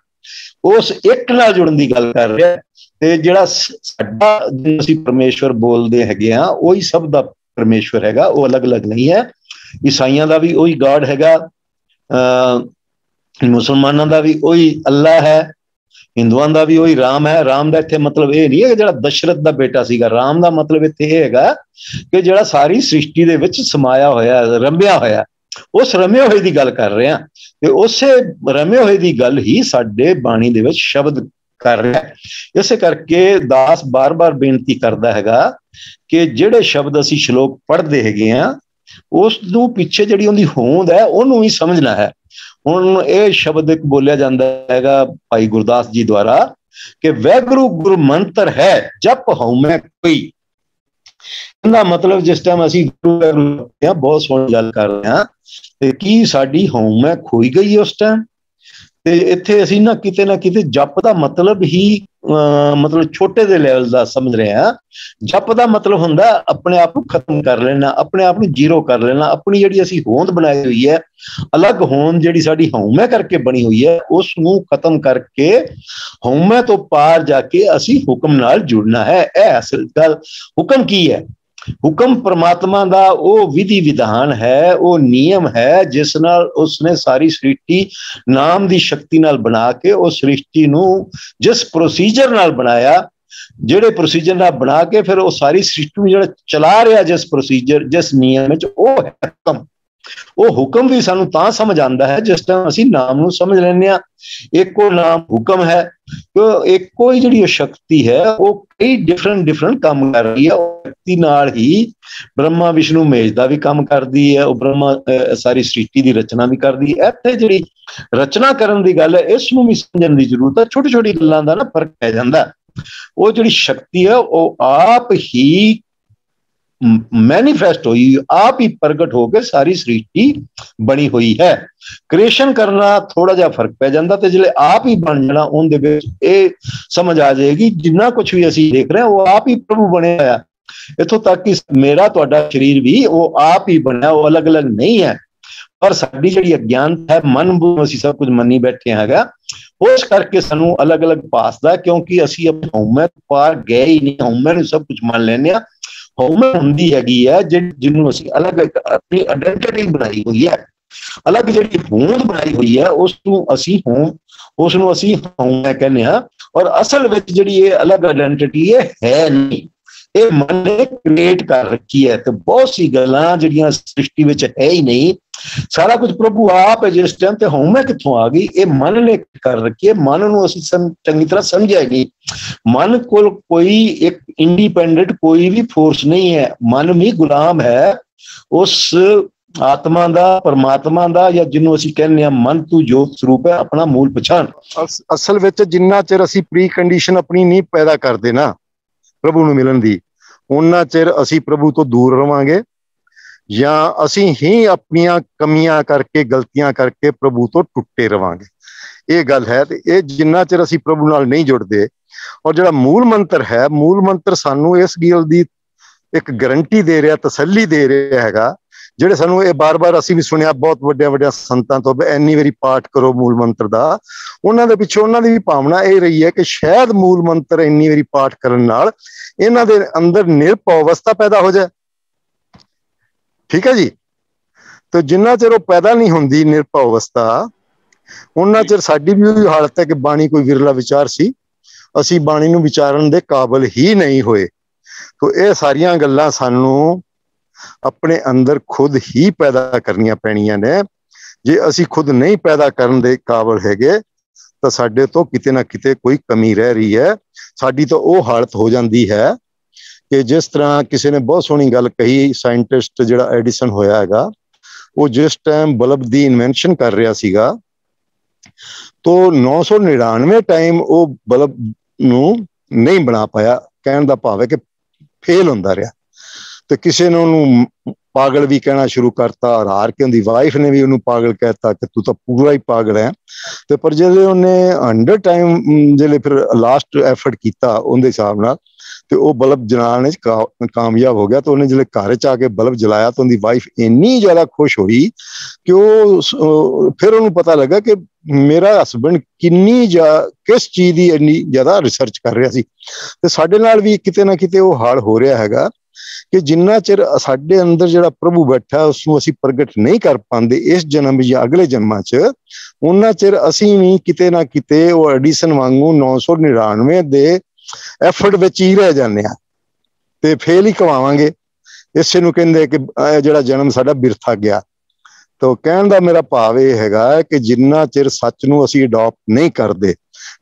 ਉਸ ਇੱਕ ਨਾਲ ਜੁੜਨ ਦੀ ਗੱਲ ਕਰ ਰਿਹਾ। ਤੇ ਜਿਹੜਾ ਸਾਡਾ ਅਸੀਂ ਪਰਮੇਸ਼ਵਰ ਬੋਲਦੇ ਹੈਗੇ ਆ ਉਹੀ ਸਭ ਦਾ ਪਰਮੇਸ਼ਵਰ ਹੈਗਾ, ਉਹ ਅਲੱਗ-ਅਲੱਗ ਨਹੀਂ ਹੈ। ਈਸਾਈਆਂ ਦਾ ਵੀ ਉਹੀ ਗਾਡ ਹੈਗਾ, ਮੁਸਲਮਾਨਾਂ ਦਾ ਵੀ ਉਹੀ ਅੱਲਾ ਹੈ, ਹਿੰਦੂਆਂ ਦਾ ਵੀ ਉਹੀ ਰਾਮ ਹੈ। ਰਾਮ ਦਾ ਇੱਥੇ ਮਤਲਬ ਇਹ ਨਹੀਂ ਹੈ ਕਿ ਜਿਹੜਾ ਦਸ਼ਰਥ ਦਾ ਬੇਟਾ ਸੀਗਾ, ਰਾਮ ਦਾ ਮਤਲਬ ਇੱਥੇ ਇਹ ਹੈਗਾ ਕਿ ਜਿਹੜਾ ਸਾਰੀ ਸ੍ਰਿਸ਼ਟੀ ਦੇ ਵਿੱਚ ਸਮਾਇਆ ਹੋਇਆ, ਰਮਿਆ ਹੋਇਆ, ਉਸ ਰਮੇ ਹੋਏ ਦੀ ਗੱਲ ਕਰ ਰਹੇ ਹਾਂ। ਤੇ ਉਸੇ ਰਮੇ ਹੋਏ ਦੀ ਗੱਲ ਹੀ ਸਾਡੇ ਬਾਣੀ ਦੇ ਵਿੱਚ ਸ਼ਬਦ ਕਰ ਰਿਹਾ। ਇਸੇ ਕਰਕੇ ਦਾਸ ਬਾਰ-ਬਾਰ ਬੇਨਤੀ ਕਰਦਾ ਹੈਗਾ ਕਿ ਜਿਹੜੇ ਸ਼ਬਦ ਅਸੀਂ ਸ਼ਲੋਕ ਪੜ੍ਹਦੇ ਹੈਗੇ ਆ ਉਸ ਨੂੰ ਪਿੱਛੇ ਜਿਹੜੀ ਉਹਦੀ ਹੋਂਦ ਹੈ ਉਹਨੂੰ ਵੀ ਸਮਝਣਾ ਹੈ। ਹੁਣ ਇਹ ਸ਼ਬਦ ਇੱਕ ਬੋਲਿਆ ਜਾਂਦਾ ਹੈਗਾ ਭਾਈ ਗੁਰਦਾਸ ਜੀ ਦੁਆਰਾ ਕਿ ਵੈਗੁਰੂ ਗੁਰ ਮੰਤਰ ਹੈ ਜਪ ਹਉਮੈ ਕੋਈ। ਇਹਦਾ ਮਤਲਬ ਜਿਸ ਟਾਈਮ ਅਸੀਂ ਗੁਰੂ ਬਹੁਤ ਸੋਹਣੀ ਗੱਲ ਕਰ ਰਹੇ ਹਾਂ ਤੇ ਕੀ ਸਾਡੀ ਹਉਮੈ ਖੋਈ ਗਈ ਉਸ ਟਾਈਮ। ਤੇ ਇੱਥੇ ਅਸੀਂ ਨਾ ਕਿਤੇ ਜਪ ਦਾ ਮਤਲਬ ਹੀ ਮਤਲਬ ਛੋਟੇ ਦੇ ਲੈਵਲ ਦਾ ਸਮਝ ਰਹੇ ਹਾਂ। ਜਪ ਦਾ ਮਤਲਬ ਹੁੰਦਾ ਆਪਣੇ ਆਪ ਨੂੰ ਖਤਮ ਕਰ ਲੈਣਾ, ਆਪਣੇ ਆਪ ਨੂੰ ਜ਼ੀਰੋ ਕਰ ਲੈਣਾ। ਆਪਣੀ ਜਿਹੜੀ ਅਸੀਂ ਹੋਂਦ ਬਣਾਈ ਹੋਈ ਹੈ, ਅਲੱਗ ਹੋਂਦ ਜਿਹੜੀ ਸਾਡੀ ਹਉਮੈ ਕਰਕੇ ਬਣੀ ਹੋਈ ਹੈ, ਉਸ ਨੂੰ ਖਤਮ ਕਰਕੇ ਹਉਮੈ ਤੋਂ ਪਾਰ ਜਾ ਕੇ ਅਸੀਂ ਹੁਕਮ ਨਾਲ ਜੁੜਨਾ ਹੈ। ਇਹ ਅਸਲ ਗੱਲ ਹੁਕਮ ਕੀ ਹੈ? ਹੁਕਮ ਪ੍ਰਮਾਤਮਾ ਦਾ ਉਹ ਵਿਧੀ ਵਿਧਾਨ ਹੈ, ਉਹ ਨਿਯਮ ਹੈ ਜਿਸ ਨਾਲ ਉਸਨੇ ਸਾਰੀ ਸ੍ਰਿਸ਼ਟੀ ਨਾਮ ਦੀ ਸ਼ਕਤੀ ਨਾਲ ਬਣਾ ਕੇ ਉਸ ਸ੍ਰਿਸ਼ਟੀ ਨੂੰ ਜਿਸ ਪ੍ਰੋਸੀਜਰ ਨਾਲ ਬਣਾਇਆ, ਜਿਹੜੇ ਪ੍ਰੋਸੀਜਰ ਨਾਲ ਬਣਾ ਕੇ ਫਿਰ ਉਹ ਸਾਰੀ ਸ੍ਰਿਸ਼ਟੀ ਨੂੰ ਜਿਹੜਾ ਚਲਾ ਰਿਹਾ ਜਿਸ ਪ੍ਰੋਸੀਜਰ ਜਿਸ ਨਿਯਮ ਵਿੱਚ, ਉਹ ਹੈ ਹੁਕਮ। ਉਹ ਹੁਕਮ ਵੀ ਸਾਨੂੰ ਤਾਂ ਸਮਝ ਆਉਂਦਾ ਹੈ ਜਿਸ ਤਰ੍ਹਾਂ ਅਸੀਂ ਨਾਮ ਨੂੰ ਸਮਝ ਲੈਂਦੇ ਹਾਂ। ਇੱਕੋ ਨਾਮ ਹੁਕਮ ਹੈ, ਇੱਕੋ ਹੀ ਜਿਹੜੀ ਸ਼ਕਤੀ ਹੈ ਉਹ ਕਈ ਡਿਫਰੈਂਟ ਕੰਮ ਕਰ ਰਹੀ ਹੈ। ਉਹ ਸ਼ਕਤੀ ਨਾਲ ਹੀ ਬ੍ਰਹਮਾ ਵਿਸ਼ਨੂੰ ਮਹੇਸ਼ ਦਾ ਵੀ ਕੰਮ ਕਰਦੀ ਹੈ, ਉਹ ਬ੍ਰਹਮਾ ਸਾਰੀ ਸ੍ਰਿਸ਼ਟੀ ਦੀ ਰਚਨਾ ਵੀ ਕਰਦੀ ਹੈ। ਇੱਥੇ ਜਿਹੜੀ ਰਚਨਾ ਕਰਨ ਦੀ ਗੱਲ ਹੈ ਇਸ ਨੂੰ ਵੀ ਸਮਝਣ ਦੀ ਜ਼ਰੂਰਤ ਹੈ। ਛੋਟੀ ਛੋਟੀ ਗੱਲਾਂ ਦਾ ਨਾ ਫਰਕ ਪੈ ਜਾਂਦਾ। ਉਹ ਜਿਹੜੀ ਸ਼ਕਤੀ ਹੈ ਉਹ ਆਪ ਹੀ ਮੈਨੀਫੈਸਟ ਹੋਈ, ਆਪ ਹੀ ਪ੍ਰਗਟ ਹੋ ਕੇ ਸਾਰੀ ਸ੍ਰਿਸ਼ਟੀ ਬਣੀ ਹੋਈ ਹੈ। ਕ੍ਰੀਏਸ਼ਨ ਕਰਨਾ ਥੋੜਾ ਜਿਹਾ ਫਰਕ ਪੈ ਜਾਂਦਾ ਤੇ ਜਿਹੜੇ ਆਪ ਹੀ ਬਣ ਜਾਣਾ ਉਹਦੇ ਵਿੱਚ ਇਹ ਸਮਝ ਆ ਜਾਏਗੀ ਜਿੰਨਾ ਕੁਝ ਵੀ ਅਸੀਂ ਦੇਖ ਰਹੇ ਹਾਂ ਉਹ ਆਪ ਹੀ ਪ੍ਰਭੂ ਬਣਿਆ ਹੋਇਆ। ਇੱਥੋਂ ਤੱਕ ਕਿ ਮੇਰਾ ਤੁਹਾਡਾ ਸਰੀਰ ਵੀ ਉਹ ਆਪ ਹੀ ਬਣਿਆ, ਉਹ ਅਲੱਗ-ਅਲੱਗ ਨਹੀਂ ਹੈ। ਪਰ ਸਾਡੀ ਜਿਹੜੀ ਅਗਿਆਨਤਾ ਹੈ, ਮਨ ਨੂੰ ਅਸੀਂ ਸਭ ਕੁਝ ਮੰਨੀ ਬੈਠੇ ਹੈਗਾ, ਉਸ ਕਰਕੇ ਸਾਨੂੰ ਅਲੱਗ-ਅਲੱਗ ਭਾਸਦਾ ਕਿਉਂਕਿ ਅਸੀਂ ਆਪਣੀ ਹਉਮੈ ਪਾਰ ਗਏ ਹੀ ਨਹੀਂ। ਹਉਮੈ ਨੂੰ ਸਭ ਕੁਝ ਮੰਨ ਲੈਂਦੇ ਹਾਂ। ਹਉਮੈ ਹੁੰਦੀ ਹੈਗੀ ਹੈ ਜਿਹਨੂੰ ਅਸੀਂ ਅਲੱਗ ਆਪਣੀ ਆਇਡੈਂਟੀਟੀ ਬਣਾਈ ਹੋਈ ਹੈ, ਅਲੱਗ ਜਿਹੜੀ ਹੋਂਦ ਬਣਾਈ ਹੋਈ ਹੈ ਉਸ ਨੂੰ ਅਸੀਂ ਹਉਮੈ ਕਹਿੰਦੇ ਹਾਂ। ਔਰ ਅਸਲ ਵਿੱਚ ਜਿਹੜੀ ਇਹ ਅਲੱਗ ਆਇਡੈਂਟੀਟੀ ਹੈ ਨਹੀਂ, ਇਹ ਮਨ ਨੇ ਕ੍ਰੀਏਟ ਕਰ ਰੱਖੀ ਹੈ। ਤੇ ਬਹੁਤ ਸੀ ਗੱਲਾਂ ਜਿਹੜੀਆਂ ਸ੍ਰਿਸ਼ਟੀ ਵਿੱਚ ਹੈ ਹੀ ਨਹੀਂ, ਸਾਰਾ ਕੁਝ ਪ੍ਰਭੂ ਆਪ ਹੈ। ਜਿਸ ਟਾਈਮ ਤੇ ਹਉਮੈ ਕਿੱਥੋਂ ਆ ਗਈ? ਇਹ ਮਨ ਨੇ ਕਰ ਰੱਖੀ ਹੈ। ਮਨ ਨੂੰ ਅਸੀਂ ਚੰਗੀ ਤਰ੍ਹਾਂ ਸਮਝਿਆ ਨਹੀਂ। ਮਨ ਕੋਲ ਕੋਈ ਇੱਕ ਇੰਡੀਪੈਂਡੈਂਟ ਕੋਈ ਵੀ ਫੋਰਸ ਨਹੀਂ ਹੈ। ਮਨ ਵੀ ਗੁਲਾਮ ਹੈ ਉਸ ਆਤਮਾ ਦਾ, ਪਰਮਾਤਮਾ ਦਾ, ਜਾਂ ਜਿਹਨੂੰ ਅਸੀਂ ਕਹਿੰਦੇ ਹਾਂ ਮਨ ਤੂੰ ਜੋਤ ਸਰੂਪ ਹੈ, ਆਪਣਾ ਮੂਲ ਪਛਾਣ। ਅਸਲ ਵਿੱਚ ਜਿੰਨਾ ਚਿਰ ਅਸੀਂ ਪ੍ਰੀ ਕੰਡੀਸ਼ਨ ਆਪਣੀ ਨਹੀਂ ਪੈਦਾ ਕਰਦੇ ਨਾ ਪ੍ਰਭੂ ਨੂੰ ਮਿਲਣ ਦੀ, ਉਹਨਾਂ ਚਿਰ ਅਸੀਂ ਪ੍ਰਭੂ ਤੋਂ ਦੂਰ ਰਵਾਂਗੇ, ਜਾਂ ਅਸੀਂ ਹੀ ਆਪਣੀਆਂ ਕਮੀਆਂ ਕਰਕੇ ਗਲਤੀਆਂ ਕਰਕੇ ਪ੍ਰਭੂ ਤੋਂ ਟੁੱਟੇ ਰਵਾਂਗੇ। ਇਹ ਗੱਲ ਹੈ। ਤੇ ਇਹ ਜਿੰਨਾ ਚਿਰ ਅਸੀਂ ਪ੍ਰਭੂ ਨਾਲ ਨਹੀਂ ਜੁੜਦੇ, ਔਰ ਜਿਹੜਾ ਮੂਲ ਮੰਤਰ ਹੈ, ਮੂਲ ਮੰਤਰ ਸਾਨੂੰ ਇਸ ਗੱਲ ਦੀ ਇੱਕ ਗਰੰਟੀ ਦੇ ਰਿਹਾ, ਤਸੱਲੀ ਦੇ ਰਿਹਾ ਹੈਗਾ, ਜਿਹੜੇ ਸਾਨੂੰ ਇਹ ਬਾਰ-ਬਾਰ ਅਸੀਂ ਵੀ ਸੁਣਿਆ ਬਹੁਤ ਵੱਡਿਆਂ ਸੰਤਾਂ ਤੋਂ, ਇੰਨੀ ਵਾਰੀ ਪਾਠ ਕਰੋ ਮੂਲ ਮੰਤਰ ਦਾ। ਉਹਨਾਂ ਦੇ ਪਿੱਛੇ ਉਹਨਾਂ ਦੀ ਵੀ ਭਾਵਨਾ ਇਹ ਰਹੀ ਹੈ ਕਿ ਸ਼ਾਇਦ ਮੂਲ ਮੰਤਰ ਇੰਨੀ ਵਾਰੀ ਪਾਠ ਕਰਨ ਨਾਲ ਇਹਨਾਂ ਦੇ ਅੰਦਰ ਨਿਰਭਉ ਅਵਸਥਾ ਪੈਦਾ ਹੋ ਜਾਏ। ਠੀਕ ਹੈ ਜੀ। ਤੇ ਜਿੰਨਾ ਚਿਰ ਉਹ ਪੈਦਾ ਨਹੀਂ ਹੁੰਦੀ ਨਿਰਭਉ ਅਵਸਥਾ, ਉਹਨਾਂ ਚਿਰ ਸਾਡੀ ਵੀ ਉਹੀ ਹਾਲਤ ਹੈ ਕਿ ਬਾਣੀ ਕੋਈ ਵਿਰਲਾ ਵਿਚਾਰ ਸੀ, ਅਸੀਂ ਬਾਣੀ ਨੂੰ ਵਿਚਾਰਨ ਦੇ ਕਾਬਲ ਹੀ ਨਹੀਂ ਹੋਏ। तो ये सारियां गल्लां सानू अपने अंदर खुद ही पैदा करनियां पैणियां ने। जे असी खुद नहीं पैदा करन दे काबिल हैगे तो साडे तो किते ना किते कोई कमी रह रही है। साडी तो वो हालत हो जाती है कि जिस तरह किसी ने बहुत सोहनी गल कही, साइंटिस्ट जिहड़ा एडिसन होया हैगा, वो जिस टाइम बल्ब की इन्वेंशन कर रहा सीगा तो 999 टाइम वो बल्ब नू नहीं बना पाया। कहने का भाव है कि फेल होंदा रहा। तो किसी ने उन्होंने पागल भी कहना शुरू करता, और हार के उनकी वाइफ ने भी उन्होंने पागल कहता कि तू तो पूरा ही पागल है। तो पर जो उन्हें 100 टाइम जो फिर लास्ट एफर्ट किया उनके हिसाब नाल तो वो बल्ब जलाने कामयाब हो गया। तो उन्हें जो घर च आके बल्ब जलाया तो उनकी वाइफ इन्नी ज्यादा खुश हुई कि वो फिर उन्हें पता लगा कि मेरा हसबैंड किस चीज की इन्नी ज्यादा रिसर्च कर रहा सी। ते साडे नाल भी किते ना किते वो हाल हो रहा हैगा कि जिन्ना चिर साडे अंदर जिहड़ा प्रभु बैठा उसनूं असीं प्रगट नहीं कर पाते इस जन्म या अगले जन्मां च, उन्ना चिर असीं भी किते ना किते वो एडिसन वांगू 999 दे एफर्ट विच ही रह जाने आ ते फेल ही कवावांगे। इसे नूं कहंदे कि जिहड़ा जन्म साडा बिरथा गया। तो कहण दा मेरा भाव यह हैगा कि जिन्ना चिर सच नूं असीं अडॉप्ट नहीं करते,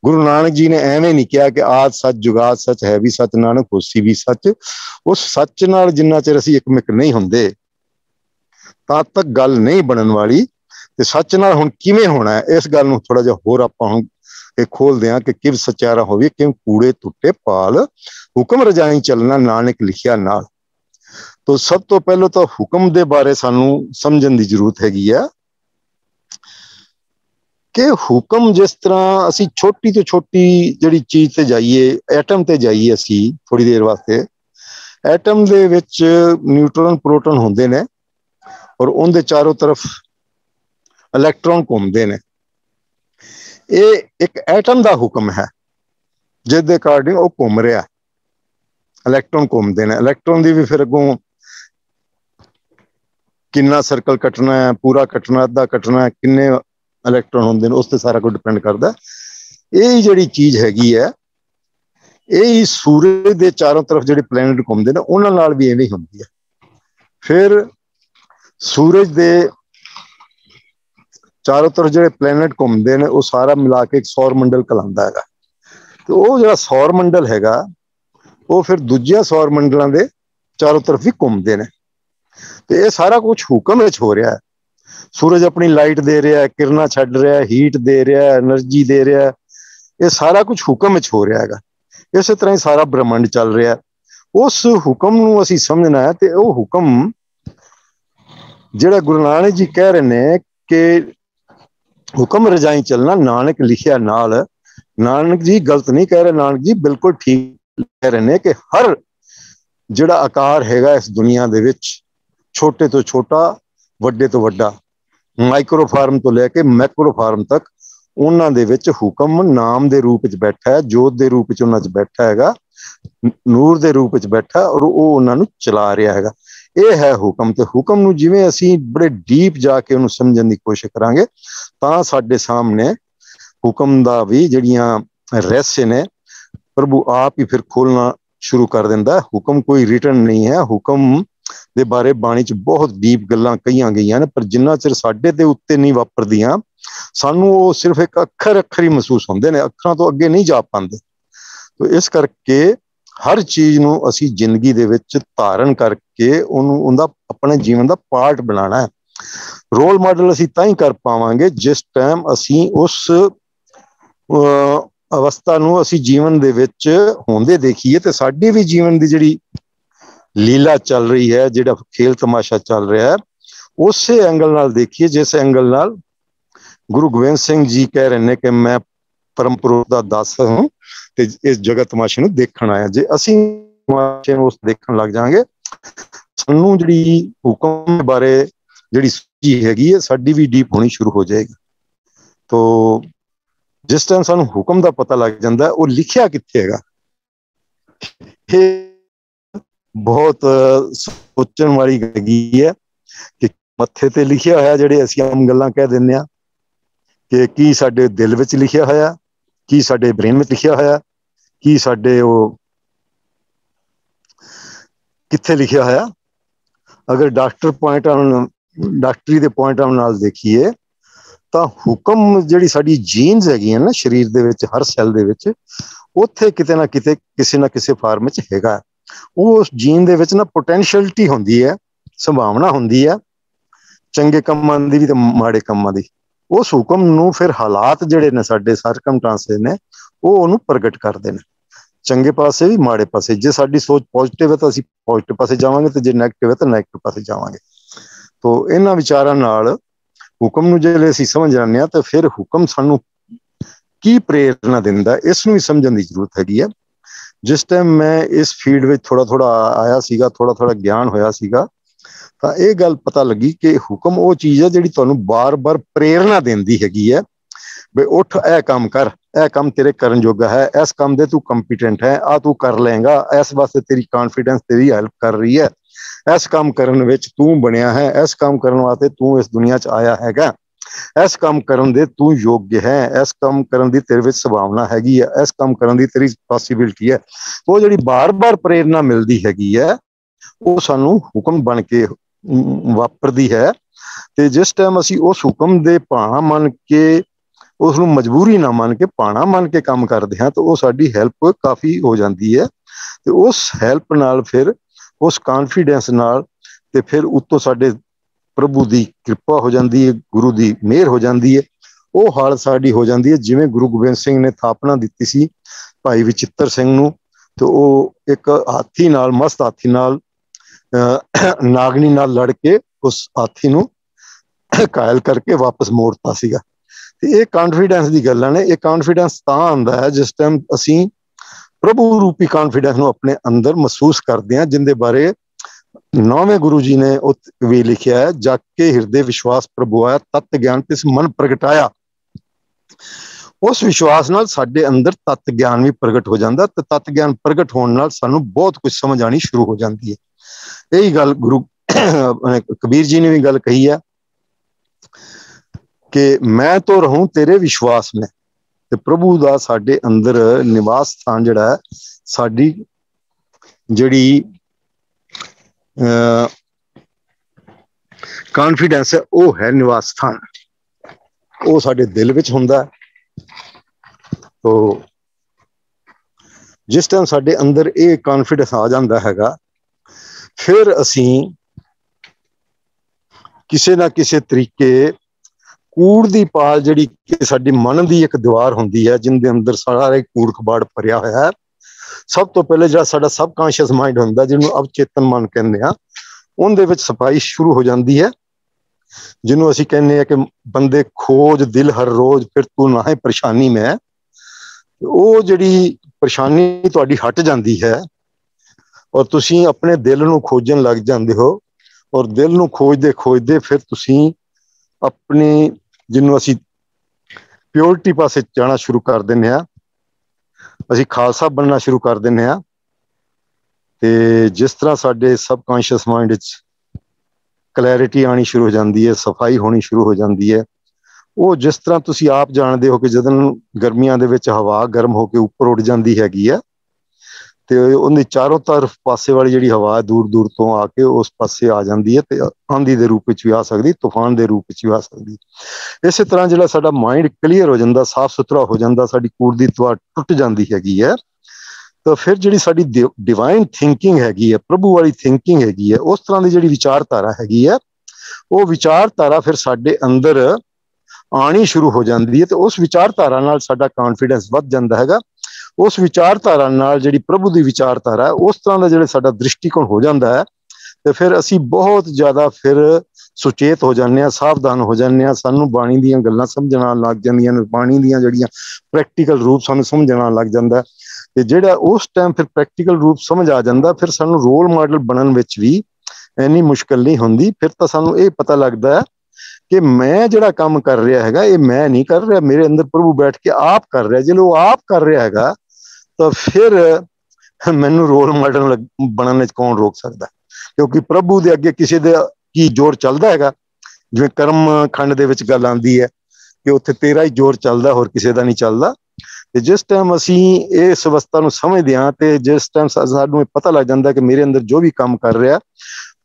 गुरु नानक जी ने एवें नहीं कहा कि आद सच जुगाद सच है भी सच नानक होसी भी सच। उस सच नाल जिन्ना चिर असीं एकमिक नहीं हुंदे तां तक गल नहीं बनन वाली। ते सच नाल हुण किवें होना है इस गल नूं थोड़ा जिहा होर आपां हुण खोलदे हां कि किव सचारा होवे किव कूड़े टुटे पाल हुक्म रजाई चलना नानक लिखिया नाल। तो सब तो पहले तो हुक्म दे बारे सानू समझण दी जरूरत हैगी है कि हुक्म जिस तरह असी छोटी तो छोटी जिहड़ी चीज ते जाइए, एटम ते जाइए असी थोड़ी देर वास्ते, एटम दे विच न्यूट्रॉन प्रोटॉन होंदे ने और उनके चारों तरफ इलैक्ट्रॉन घूमते ने। ये एक एटम का हुक्म है जिस दे अकॉर्डिंग वो घूम रहा, इलैक्ट्रॉन घूमते हैं। इलैक्ट्रॉन की भी फिर अगों कितना सर्कल कटना है, पूरा कटना, अद्धा कटना है, किन्ने इलैक्ट्रॉन होंगे उस पर सारा कुछ डिपेंड करता है। यही जी चीज हैगी है, यही सूरज के चारों तरफ जो प्लैनेट घूमते हैं उन्होंने भी इवें होंगी है। फिर सूरज के चारों तरफ जो प्लैनेट घूमते हैं वो सारा मिला के एक सौर मंडल कहलाता है। तो वो जो सौर मंडल हैगा वो फिर दूजे सौर मंडलों के चारों तरफ भी घूमते हैं। तो ये सारा कुछ हुक्म विच हो रहा है। सूरज अपनी लाइट दे रहा है, किरणा छड्ड रहा है, हीट दे रहा है, एनर्जी दे रहा है, ये सारा कुछ हुक्म विच हो रहा है। इस तरह ही सारा ब्रह्मंड चल रहा है। उस हुक्म नूं असीं समझना है। तो वो हुक्म जिहड़ा गुरु नानक जी कह रहे हैं कि हुक्म रजाई चलना नानक लिखिया नाल, नानक जी गलत नहीं कह रहे, नानक जी बिल्कुल ठीक कह रहे हैं कि हर जिहड़ा आकार हैगा इस दुनिया दे विच, छोटे तो छोटा वड्डे तो वड्डा, माइक्रो फार्म तो लैके मैक्रो फार्म तक, उन्हां दे विच हुक्म नाम दे रूप विच बैठा है, जोत दे रूप विच उन्हां च बैठा हैगा, नूर दे रूप विच बैठा और वो उन्हां नूं चला रहा हैगा। ये है हुक्म। तो हुक्म नूं जिवें असीं बड़े डीप जाके उन्हूं समझण दी कोशिश करांगे तां साडे सामने हुक्म दा भी जिहड़ियां रहस्य ने प्रभु आप ही फिर खोलना शुरू कर दिंदा है। हुक्म कोई रिटन नहीं है। हुक्म दे बारे बाणी च बहुत डीप गल्लां कहीआं गईयां ने, पर जिन्ना चिर साडे ते उत्ते नहीं वापरदियां सानू वो सिर्फ एक अखर अखर ही महसूस होंदे ने, अखरां तो अगे नहीं जा पाते। तो इस करके हर चीज नूं असीं जिंदगी दे विच धारण करके उन्दा अपने जीवन का पार्ट बनाना है। रोल मॉडल असीं तां ही कर पावांगे जिस टाइम असीं उस अवस्था नूं असीं जीवन दे विच होंदे देखीए। तो साडी भी जीवन की जिहड़ी लीला चल रही है, जिहड़ा खेल तमाशा चल रहा है, उस एंगल नाल देखिए जिस एंगल नाल गुरु गोबिंद सिंह जी कह रहे हैं कि मैं परम पुरुष दा दास हूं ते इस जगत तमाशे नूं देखण आया। जे असीं तमाशे नूं उस देखण लग जाएंगे, सानू जिहड़ी हुक्म बारे जिहड़ी सोची हैगी है साडी भी डीप होनी शुरू हो जाएगी। तो जिस टाइम सानू हुक्म दा पता लग जाता है वो लिखिया कित्थे हैगा, बहुत सोचण वाली हैगी है कि मत्थे ते लिखिया होया जिहड़े असीं आम गल्लां कह दिंदे आ कि की साडे दिल विच लिखिया होया, की साडे ब्रेन विच लिखिया होया, की साडे वो ਕਿੱਥੇ ਲਿਖਿਆ ਹੋਇਆ? ਅਗਰ ਡਾਕਟਰੀ ਦੇ ਪੁਆਇੰਟ ਨਾਲ ਦੇਖੀਏ ਤਾਂ ਹੁਕਮ ਜਿਹੜੀ ਸਾਡੀ ਜੀਨਸ ਹੈਗੀਆਂ ਨਾ ਸਰੀਰ ਦੇ ਵਿੱਚ, ਹਰ ਸੈੱਲ ਦੇ ਵਿੱਚ, ਉੱਥੇ ਕਿਤੇ ਨਾ ਕਿਤੇ ਕਿਸੇ ਨਾ ਕਿਸੇ ਫਾਰਮ ਵਿੱਚ ਹੈਗਾ। ਉਹ ਉਸ ਜੀਨ ਦੇ ਵਿੱਚ ਨਾ ਪੋਟੈਂਸ਼ੀਅਲਿਟੀ ਹੁੰਦੀ ਹੈ, ਸੰਭਾਵਨਾ ਹੁੰਦੀ ਹੈ ਚੰਗੇ ਕੰਮਾਂ ਦੀ ਵੀ ਤੇ ਮਾੜੇ ਕੰਮਾਂ ਦੀ। ਉਸ ਹੁਕਮ ਨੂੰ ਫਿਰ ਹਾਲਾਤ ਜਿਹੜੇ ਨੇ ਸਾਡੇ ਸਰਕਮਟਾਂਸਿਸ ਨੇ ਉਹ ਉਹਨੂੰ ਪ੍ਰਗਟ ਕਰਦੇ ਨੇ, ਚੰਗੇ ਪਾਸੇ ਵੀ ਮਾੜੇ ਪਾਸੇ। ਜੇ ਸਾਡੀ ਸੋਚ ਪੋਜ਼ਿਟਿਵ ਹੈ ਤਾਂ ਅਸੀਂ ਪੋਜ਼ਿਟਿਵ ਪਾਸੇ ਜਾਵਾਂਗੇ, ਤੇ ਜੇ ਨੈਗੇਟਿਵ ਹੈ ਤਾਂ ਨੈਗੇਟਿਵ ਪਾਸੇ ਜਾਵਾਂਗੇ। ਤੋ ਇਹਨਾਂ ਵਿਚਾਰਾਂ ਨਾਲ ਹੁਕਮ ਨੂੰ ਜੇ ਅਸੀਂ ਸਮਝ ਜਾਂਦੇ ਹਾਂ ਤਾਂ ਫਿਰ ਹੁਕਮ ਸਾਨੂੰ ਕੀ ਪ੍ਰੇਰਨਾ ਦਿੰਦਾ, ਇਸ ਨੂੰ ਵੀ ਸਮਝਣ ਦੀ ਜ਼ਰੂਰਤ ਹੈਗੀ ਹੈ। ਜਿਸ ਟਾਈਮ ਮੈਂ ਇਸ ਫੀਲਡ ਵਿੱਚ ਥੋੜਾ ਆਇਆ ਸੀਗਾ, ਥੋੜਾ ਗਿਆਨ ਹੋਇਆ ਸੀਗਾ, ਤਾਂ ਇਹ ਗੱਲ ਪਤਾ ਲੱਗੀ ਕਿ ਹੁਕਮ ਉਹ ਚੀਜ਼ ਹੈ ਜਿਹੜੀ ਤੁਹਾਨੂੰ ਬਾਰ-ਬਾਰ ਪ੍ਰੇਰਨਾ ਦਿੰਦੀ ਹੈਗੀ ਹੈ ਵੀ ਉੱਠ, ਇਹ ਕੰਮ ਕਰ, ਇਹ ਕੰਮ ਤੇਰੇ ਕਰਨ ਜੋਗਾ ਹੈ, ਇਸ ਕੰਮ ਦੇ ਤੂੰ ਕੰਪੀਟੈਂਟ ਹੈ, ਆ ਤੂੰ ਕਰ ਲਏਗਾ, ਇਸ ਵਾਸਤੇ ਤੇਰੀ ਕਾਨਫੀਡੈਂਸ ਤੇਰੀ ਹੈਲਪ ਕਰ ਰਹੀ ਹੈ, ਇਸ ਕੰਮ ਕਰਨ ਵਿੱਚ ਤੂੰ ਬਣਿਆ ਹੈ, ਇਸ ਕੰਮ ਕਰਨ ਵਾਸਤੇ ਤੂੰ ਇਸ ਦੁਨੀਆ 'ਚ ਆਇਆ ਹੈਗਾ, ਇਸ ਕੰਮ ਕਰਨ ਦੇ ਤੂੰ ਯੋਗ ਹੈ, ਇਸ ਕੰਮ ਕਰਨ ਦੀ ਤੇਰੇ ਵਿੱਚ ਸੰਭਾਵਨਾ ਹੈਗੀ ਹੈ, ਇਸ ਕੰਮ ਕਰਨ ਦੀ ਤੇਰੀ ਪੋਸੀਬਿਲਿਟੀ ਹੈ। ਉਹ ਜਿਹੜੀ ਬਾਰ-ਬਾਰ ਪ੍ਰੇਰਨਾ ਮਿਲਦੀ ਹੈਗੀ ਹੈ ਉਹ ਸਾਨੂੰ ਹੁਕਮ ਬਣ ਕੇ ਵਾਪਰਦੀ ਹੈ। ਤੇ ਜਿਸ ਟਾਈਮ ਅਸੀਂ ਉਸ ਹੁਕਮ ਦੇ ਭਾਣਾ ਮੰਨ ਕੇ, ਉਸ ਨੂੰ ਮਜਬੂਰੀ ਨਾ ਮੰਨ ਕੇ ਭਾਣਾ ਮੰਨ ਕੇ ਕੰਮ ਕਰਦੇ ਹਾਂ ਤਾਂ ਉਹ ਸਾਡੀ ਹੈਲਪ ਕਾਫੀ ਹੋ ਜਾਂਦੀ ਹੈ। ਤੇ ਉਸ ਹੈਲਪ ਨਾਲ ਫਿਰ ਉਸ ਕਾਨਫੀਡੈਂਸ ਨਾਲ ਤੇ ਫਿਰ ਉੱਤੋਂ ਸਾਡੇ ਪ੍ਰਭੂ ਦੀ ਕਿਰਪਾ ਹੋ ਜਾਂਦੀ ਹੈ, ਗੁਰੂ ਦੀ ਮਿਹਰ ਹੋ ਜਾਂਦੀ ਹੈ। ਉਹ ਹਾਲਤ ਸਾਡੀ ਹੋ ਜਾਂਦੀ ਹੈ ਜਿਵੇਂ ਗੁਰੂ ਗੋਬਿੰਦ ਸਿੰਘ ਨੇ ਥਾਪਨਾ ਦਿੱਤੀ ਸੀ ਭਾਈ ਵਿਚਿੱਤਰ ਸਿੰਘ ਨੂੰ, ਤੇ ਉਹ ਇੱਕ ਹਾਥੀ ਨਾਲ, ਮਸਤ ਹਾਥੀ ਨਾਲ, ਨਾਗਣੀ ਨਾਲ ਲੜ ਕੇ ਉਸ ਹਾਥੀ ਨੂੰ ਘਾਇਲ ਕਰਕੇ ਵਾਪਸ ਮੋੜਤਾ ਸੀਗਾ। ਤੇ ਇਹ ਕਾਨਫੀਡੈਂਸ ਦੀ ਗੱਲਾਂ ਨੇ। ਇਹ ਕਾਨਫੀਡੈਂਸ ਤਾਂ ਆਉਂਦਾ ਹੈ ਜਿਸ ਟਾਈਮ ਅਸੀਂ ਪ੍ਰਭੂ ਰੂਪੀ ਕਾਨਫੀਡੈਂਸ ਨੂੰ ਆਪਣੇ ਅੰਦਰ ਮਹਿਸੂਸ ਕਰਦੇ ਹਾਂ, ਜਿੰਦੇ ਬਾਰੇ 9ਵੇਂ ਗੁਰੂ ਜੀ ਨੇ ਉਹ ਵੀ ਲਿਖਿਆ ਹੈ, ਜਗ ਕੇ ਹਿਰਦੇ ਵਿਸ਼ਵਾਸ ਪ੍ਰਭੂ ਆਇਆ, ਤਤ ਗਿਆਨ ਤਿਸ ਮਨ ਪ੍ਰਗਟਾਇਆ। ਉਸ ਵਿਸ਼ਵਾਸ ਨਾਲ ਸਾਡੇ ਅੰਦਰ ਤਤ ਗਿਆਨ ਵੀ ਪ੍ਰਗਟ ਹੋ ਜਾਂਦਾ, ਤੇ ਤਤ ਗਿਆਨ ਪ੍ਰਗਟ ਹੋਣ ਨਾਲ ਸਾਨੂੰ ਬਹੁਤ ਕੁਝ ਸਮਝ ਆਣੀ ਸ਼ੁਰੂ ਹੋ ਜਾਂਦੀ ਹੈ। ਇਹੀ ਗੱਲ ਗੁਰੂ ਕਬੀਰ ਜੀ ਨੇ ਵੀ ਗੱਲ ਕਹੀ ਹੈ ਕਿ ਮੈਂ तो रहूं तेरे विश्वास में। ਤੇ ਪ੍ਰਭੂ ਦਾ ਸਾਡੇ ਅੰਦਰ ਨਿਵਾਸ ਸਥਾਨ ਜਿਹੜਾ ਹੈ, ਸਾਡੀ ਜਿਹੜੀ ਕਾਨਫੀਡੈਂਸ ਹੈ ਉਹ ਹੈ ਨਿਵਾਸ ਸਥਾਨ, ਉਹ ਸਾਡੇ ਦਿਲ ਵਿੱਚ ਹੁੰਦਾ। ਤੋ ਜਿਸ ਟਾਈਮ ਸਾਡੇ ਅੰਦਰ ਇਹ ਕਾਨਫੀਡੈਂਸ ਆ ਜਾਂਦਾ ਹੈਗਾ, ਫਿਰ ਅਸੀਂ ਕਿਸੇ ਨਾ ਕਿਸੇ ਤਰੀਕੇ ਕੂੜ ਦੀ ਪਾਲ, ਜਿਹੜੀ ਕਿ ਸਾਡੀ ਮਨ ਦੀ ਇੱਕ ਦੀਵਾਰ ਹੁੰਦੀ ਹੈ ਜਿਹਦੇ ਅੰਦਰ ਸਾਰਾ ਕੂੜ ਕਬਾੜ ਭਰਿਆ ਹੋਇਆ ਹੈ, ਸਭ ਤੋਂ ਪਹਿਲੇ ਜਿਹੜਾ ਸਾਡਾ ਸਬਕੌਂਸ਼ੀਅਸ ਮਾਈਂਡ ਹੁੰਦਾ, ਜਿਹਨੂੰ ਅਵਚੇਤਨ ਮਨ ਕਹਿੰਦੇ ਆ, ਉਹਦੇ ਵਿੱਚ ਸਫਾਈ ਸ਼ੁਰੂ ਹੋ ਜਾਂਦੀ ਹੈ। ਜਿਹਨੂੰ ਅਸੀਂ ਕਹਿੰਦੇ ਆ ਕਿ ਬੰਦੇ ਖੋਜ ਦਿਲ ਹਰ ਰੋਜ਼, ਫਿਰ ਤੂੰ ਨਾ ਹੈ ਪਰੇਸ਼ਾਨੀ ਮੈਂ। ਉਹ ਜਿਹੜੀ ਪਰੇਸ਼ਾਨੀ ਤੁਹਾਡੀ ਹਟ ਜਾਂਦੀ ਹੈ ਔਰ ਤੁਸੀਂ ਆਪਣੇ ਦਿਲ ਨੂੰ ਖੋਜਣ ਲੱਗ ਜਾਂਦੇ ਹੋ, ਔਰ ਦਿਲ ਨੂੰ ਖੋਜਦੇ ਖੋਜਦੇ ਫਿਰ ਤੁਸੀਂ ਆਪਣੀ, ਜਿਹਨੂੰ ਅਸੀਂ ਪਿਓਰਿਟੀ ਪਾਸੇ ਜਾਣਾ ਸ਼ੁਰੂ ਕਰ ਦਿੰਦੇ ਹਾਂ, ਅਸੀਂ ਖਾਲਸਾ ਬਣਨਾ ਸ਼ੁਰੂ ਕਰ ਦਿੰਦੇ ਹਾਂ। ਤੇ ਜਿਸ ਤਰ੍ਹਾਂ ਸਾਡੇ ਸਬਕੌਂਸ਼ੀਅਸ ਮਾਈਂਡ ਵਿੱਚ ਕਲੈਰਿਟੀ ਆਣੀ ਸ਼ੁਰੂ ਹੋ ਜਾਂਦੀ ਹੈ, ਸਫਾਈ ਹੋਣੀ ਸ਼ੁਰੂ ਹੋ ਜਾਂਦੀ ਹੈ। ਉਹ ਜਿਸ ਤਰ੍ਹਾਂ ਤੁਸੀਂ ਆਪ ਜਾਣਦੇ ਹੋ ਕਿ ਜਦੋਂ ਗਰਮੀਆਂ ਦੇ ਵਿੱਚ ਹਵਾ ਗਰਮ ਹੋ ਕੇ ਉੱਪਰ ਉੱਡ ਜਾਂਦੀ ਹੈਗੀ ਹੈ, ਤੇ ਉਹਦੀ ਚਾਰੋਂ ਤਰਫ ਪਾਸੇ ਵਾਲੀ ਜਿਹੜੀ ਹਵਾ ਦੂਰ ਦੂਰ ਤੋਂ ਆ ਕੇ ਉਸ ਪਾਸੇ ਆ ਜਾਂਦੀ ਹੈ, ਤੇ ਆਂਧੀ ਦੇ ਰੂਪ ਵਿੱਚ ਵੀ ਆ ਸਕਦੀ, ਤੂਫਾਨ ਦੇ ਰੂਪ ਵਿੱਚ ਵੀ ਆ ਸਕਦੀ। ਇਸੇ ਤਰ੍ਹਾਂ ਜਿਹੜਾ ਸਾਡਾ ਮਾਈਂਡ ਕਲੀਅਰ ਹੋ ਜਾਂਦਾ, ਸਾਫ਼ ਸੁਥਰਾ ਹੋ ਜਾਂਦਾ, ਸਾਡੀ ਕੂੜ ਦੀ ਦੀਵਾਰ ਟੁੱਟ ਜਾਂਦੀ ਹੈਗੀ ਹੈ, ਤਾਂ ਫਿਰ ਜਿਹੜੀ ਸਾਡੀ ਡਿਵਾਈਨ ਥਿੰਕਿੰਗ ਹੈਗੀ ਹੈ, ਪ੍ਰਭੂ ਵਾਲੀ ਥਿੰਕਿੰਗ ਹੈਗੀ ਹੈ, ਉਸ ਤਰ੍ਹਾਂ ਦੀ ਜਿਹੜੀ ਵਿਚਾਰਧਾਰਾ ਹੈਗੀ ਹੈ, ਉਹ ਵਿਚਾਰਧਾਰਾ ਫਿਰ ਸਾਡੇ ਅੰਦਰ ਆਣੀ ਸ਼ੁਰੂ ਹੋ ਜਾਂਦੀ ਹੈ। ਤੇ ਉਸ ਵਿਚਾਰਧਾਰਾ ਨਾਲ ਸਾਡਾ ਕਾਨਫੀਡੈਂਸ ਵੱਧ ਜਾਂਦਾ ਹੈਗਾ। ਉਸ ਵਿਚਾਰਧਾਰਾ ਨਾਲ ਜਿਹੜੀ ਪ੍ਰਭੂ ਦੀ ਵਿਚਾਰਧਾਰਾ ਹੈ, ਉਸ ਤਰ੍ਹਾਂ ਦਾ ਜਿਹੜਾ ਸਾਡਾ ਦ੍ਰਿਸ਼ਟੀਕੋਣ ਹੋ ਜਾਂਦਾ ਹੈ, ਤੇ ਫਿਰ ਅਸੀਂ ਬਹੁਤ ਜ਼ਿਆਦਾ ਫਿਰ ਸੁਚੇਤ ਹੋ ਜਾਂਦੇ ਹਾਂ, ਸਾਵਧਾਨ ਹੋ ਜਾਂਦੇ ਹਾਂ। ਸਾਨੂੰ ਬਾਣੀ ਦੀਆਂ ਗੱਲਾਂ ਸਮਝਣ ਆਉਣ ਲੱਗ ਜਾਂਦੀਆਂ ਨੇ, ਬਾਣੀ ਦੀਆਂ ਜਿਹੜੀਆਂ ਪ੍ਰੈਕਟੀਕਲ ਰੂਪ ਸਾਨੂੰ ਸਮਝਣ ਆਉਣ ਲੱਗ ਜਾਂਦਾ। ਤੇ ਜਿਹੜਾ ਉਸ ਟਾਈਮ ਫਿਰ ਪ੍ਰੈਕਟੀਕਲ ਰੂਪ ਸਮਝ ਆ ਜਾਂਦਾ, ਫਿਰ ਸਾਨੂੰ ਰੋਲ ਮਾਡਲ ਬਣਨ ਵਿੱਚ ਵੀ ਇੰਨੀ ਮੁਸ਼ਕਿਲ ਨਹੀਂ ਹੁੰਦੀ। ਫਿਰ ਤਾਂ ਸਾਨੂੰ ਇਹ ਪਤਾ ਲੱਗਦਾ ਹੈ ਕਿ ਮੈਂ ਜਿਹੜਾ ਕੰਮ ਕਰ ਰਿਹਾ ਹੈਗਾ, ਇਹ ਮੈਂ ਨਹੀਂ ਕਰ ਰਿਹਾ, ਮੇਰੇ ਅੰਦਰ ਪ੍ਰਭੂ ਬੈਠ ਕੇ ਆਪ ਕਰ ਰਿਹਾ। ਜੇ ਉਹ ਆਪ ਕਰ ਰਿਹਾ ਹੈਗਾ ਤਾਂ ਫਿਰ ਮੈਨੂੰ ਰੋਲ ਮਾਡਲ ਬਣਨ ਵਿੱਚ ਕੌਣ ਰੋਕ ਸਕਦਾ? ਕਿਉਂਕਿ ਪ੍ਰਭੂ ਦੇ ਅੱਗੇ ਕਿਸੇ ਦਾ ਕੀ ਜ਼ੋਰ ਚੱਲਦਾ ਹੈਗਾ? ਜਿਵੇਂ ਕਰਮ ਖੰਡ ਦੇ ਵਿੱਚ ਗੱਲ ਆਉਂਦੀ ਹੈ ਕਿ ਉੱਥੇ ਤੇਰਾ ਹੀ ਜ਼ੋਰ ਚੱਲਦਾ, ਹੋਰ ਕਿਸੇ ਦਾ ਨਹੀਂ ਚੱਲਦਾ। ਤੇ ਜਿਸ ਟਾਈਮ ਅਸੀਂ ਇਸ ਅਵਸਥਾ ਨੂੰ ਸਮਝਦੇ ਹਾਂ ਤੇ ਜਿਸ ਟਾਈਮ ਸਾਨੂੰ ਪਤਾ ਲੱਗ ਜਾਂਦਾ ਕਿ ਮੇਰੇ ਅੰਦਰ ਜੋ ਵੀ ਕੰਮ ਕਰ ਰਿਹਾ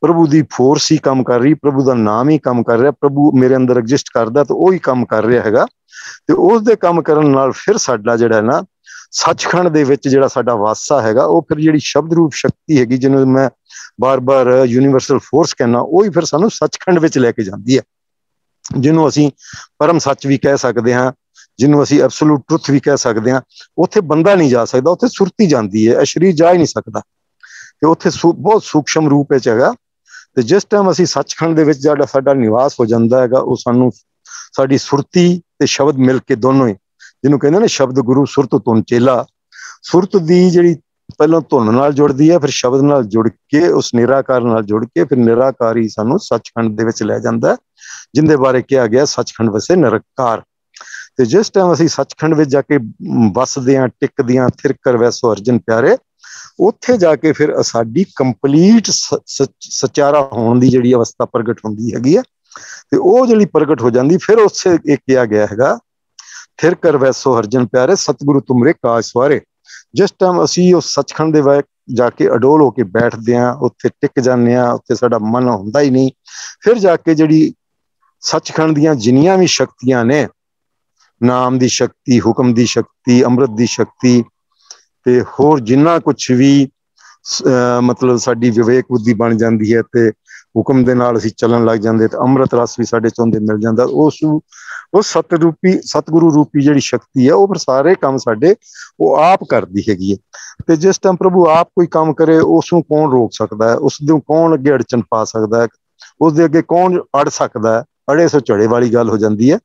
ਪ੍ਰਭੂ ਦੀ ਫੋਰਸ ਹੀ ਕੰਮ ਕਰ ਰਹੀ, ਪ੍ਰਭੂ ਦਾ ਨਾਮ ਹੀ ਕੰਮ ਕਰ ਰਿਹਾ, ਪ੍ਰਭੂ ਮੇਰੇ ਅੰਦਰ ਐਗਜ਼ਿਸਟ ਕਰਦਾ ਤੇ ਉਹ ਹੀ ਕੰਮ ਕਰ ਰਿਹਾ ਹੈਗਾ। ਤੇ ਉਸ ਦੇ ਕੰਮ ਕਰਨ ਨਾਲ ਫਿਰ ਸਾਡਾ ਜਿਹੜਾ ਨਾ ਸੱਚਖੰਡ ਦੇ ਵਿੱਚ ਜਿਹੜਾ ਸਾਡਾ ਵਾਸਾ ਹੈਗਾ ਉਹ ਫਿਰ ਜਿਹੜੀ ਸ਼ਬਦ ਰੂਪ ਸ਼ਕਤੀ ਹੈਗੀ ਜਿਹਨੂੰ ਮੈਂ ਬਾਰ-ਬਾਰ ਯੂਨੀਵਰਸਲ ਫੋਰਸ ਕਹਿੰਦਾ, ਉਹ ਹੀ ਫਿਰ ਸਾਨੂੰ ਸੱਚਖੰਡ ਵਿੱਚ ਲੈ ਕੇ ਜਾਂਦੀ ਹੈ, ਜਿਹਨੂੰ ਅਸੀਂ ਪਰਮ ਸੱਚ ਵੀ ਕਹਿ ਸਕਦੇ ਹਾਂ, ਜਿਹਨੂੰ ਅਸੀਂ ਐਬਸੋਲੂਟ ਟਰੁੱਥ ਵੀ ਕਹਿ ਸਕਦੇ ਹਾਂ। ਉੱਥੇ ਬੰਦਾ ਨਹੀਂ ਜਾ ਸਕਦਾ, ਉੱਥੇ ਸੁਰਤੀ ਜਾਂਦੀ ਹੈ, ਸਰੀਰ ਜਾ ਹੀ ਨਹੀਂ ਸਕਦਾ ਤੇ ਉੱਥੇ ਬਹੁਤ ਸੂਖਸ਼ਮ ਰੂਪ ਵਿੱਚ ਹੈਗਾ। ਤੇ ਜਿਸ ਟਾਈਮ ਅਸੀਂ ਸੱਚਖੰਡ ਦੇ ਵਿੱਚ ਜਿਹੜਾ ਸਾਡਾ ਨਿਵਾਸ ਹੋ ਜਾਂਦਾ ਹੈਗਾ ਉਹ ਸਾਨੂੰ ਸਾਡੀ ਸੁਰਤੀ ਤੇ ਸ਼ਬਦ ਮਿਲ ਕੇ ਦੋਨੋਂ ਹੀ, ਜਿਹਨੂੰ ਕਹਿੰਦੇ ਨੇ ਸ਼ਬਦ ਗੁਰੂ ਸੁਰਤ ਧੁਨ ਚੇਲਾ, ਸੁਰਤ ਦੀ ਜਿਹੜੀ ਪਹਿਲਾਂ ਧੁਨ ਨਾਲ ਜੁੜਦੀ ਹੈ, ਫਿਰ ਸ਼ਬਦ ਨਾਲ ਜੁੜ ਕੇ ਉਸ ਨਿਰਾਕਾਰ ਨਾਲ ਜੁੜ ਕੇ ਫਿਰ ਨਿਰਾਕਾਰ ਹੀ ਸਾਨੂੰ ਸੱਚਖੰਡ ਦੇ ਵਿੱਚ ਲੈ ਜਾਂਦਾ, ਜਿੰਦੇ ਬਾਰੇ ਕਿਹਾ ਗਿਆ ਸੱਚਖੰਡ ਵਸੇ ਨਿਰੰਕਾਰ। ਤੇ ਜਿਸ ਟਾਈਮ ਅਸੀਂ ਸੱਚਖੰਡ ਵਿੱਚ ਜਾ ਕੇ ਵੱਸਦੇ ਹਾਂ, ਟਿਕਦੇ ਹਾਂ, ਥਿਰਕਰ ਵੈਸੋ ਅਰਜਨ ਪਿਆਰੇ, ਉੱਥੇ ਜਾ ਕੇ ਫਿਰ ਸਾਡੀ ਕੰਪਲੀਟ ਸਚਾਰਾ ਹੋਣ ਦੀ ਜਿਹੜੀ ਅਵਸਥਾ ਪ੍ਰਗਟ ਹੁੰਦੀ ਹੈਗੀ ਆ। ਤੇ ਉਹ ਜਿਹੜੀ ਪ੍ਰਗਟ ਹੋ ਜਾਂਦੀ ਫਿਰ ਉੱਥੇ ਇਹ ਕਿਹਾ ਗਿਆ ਹੈਗਾ ਥਿਰਕਰ ਵੈਸੋ ਅਰਜਨ ਪਿਆਰੇ ਸਤਿਗੁਰੂ ਤੁਮਰੇ ਕਾਜ ਸਵਾਰੇ। ਜਿਸ ਟਾਈਮ ਅਸੀਂ ਉਸ ਸੱਚਖੰਡ ਦੇ ਵਿੱਚ ਜਾ ਕੇ ਅਡੋਲ ਹੋ ਕੇ ਬੈਠਦੇ ਹਾਂ, ਉੱਥੇ ਟਿਕ ਜਾਂਦੇ ਹਾਂ, ਉੱਥੇ ਸਾਡਾ ਮਨ ਹੁੰਦਾ ਹੀ ਨਹੀਂ, ਫਿਰ ਜਾ ਕੇ ਜਿਹੜੀ ਸੱਚਖੰਡ ਦੀਆਂ ਜਿੰਨੀਆਂ ਵੀ ਸ਼ਕਤੀਆਂ ਨੇ, ਨਾਮ ਦੀ ਸ਼ਕਤੀ, ਹੁਕਮ ਦੀ ਸ਼ਕਤੀ, ਅੰਮ੍ਰਿਤ ਦੀ ਸ਼ਕਤੀ ਤੇ ਹੋਰ ਜਿੰਨਾ ਕੁਛ ਵੀ ਮਤਲਬ ਸਾਡੀ ਵਿਵੇਕ ਬੁੱਧੀ ਬਣ ਜਾਂਦੀ ਹੈ ਤੇ ਹੁਕਮ ਦੇ ਨਾਲ ਅਸੀਂ ਚੱਲਣ ਲੱਗ ਜਾਂਦੇ ਤੇ ਅੰਮ੍ਰਿਤ ਰਸ ਵੀ ਸਾਡੇ ਚੋਂ ਮਿਲ ਜਾਂਦਾ। ਉਹ ਸਤਿਗੁਰੂ ਰੂਪੀ ਜਿਹੜੀ ਸ਼ਕਤੀ ਹੈ ਉਹ ਫਿਰ ਸਾਰੇ ਕੰਮ ਸਾਡੇ ਉਹ ਆਪ ਕਰਦੀ ਹੈਗੀ ਹੈ। ਤੇ ਜਿਸ ਟਾਈਮ ਪ੍ਰਭੂ ਆਪ ਕੋਈ ਕੰਮ ਕਰੇ ਉਸ ਨੂੰ ਕੌਣ ਰੋਕ ਸਕਦਾ ਹੈ, ਉਸ ਦੇ ਕੌਣ ਅੱਗੇ ਅੜਚਨ ਪਾ ਸਕਦਾ ਹੈ, ਉਸ ਦੇ ਅੱਗੇ ਕੌਣ ਅੜ ਸਕਦਾ ਹੈ? ਅੜੇ ਸੋ ਝੜੇ ਵਾਲੀ ਗੱਲ ਹੋ ਜਾਂਦੀ ਹੈ।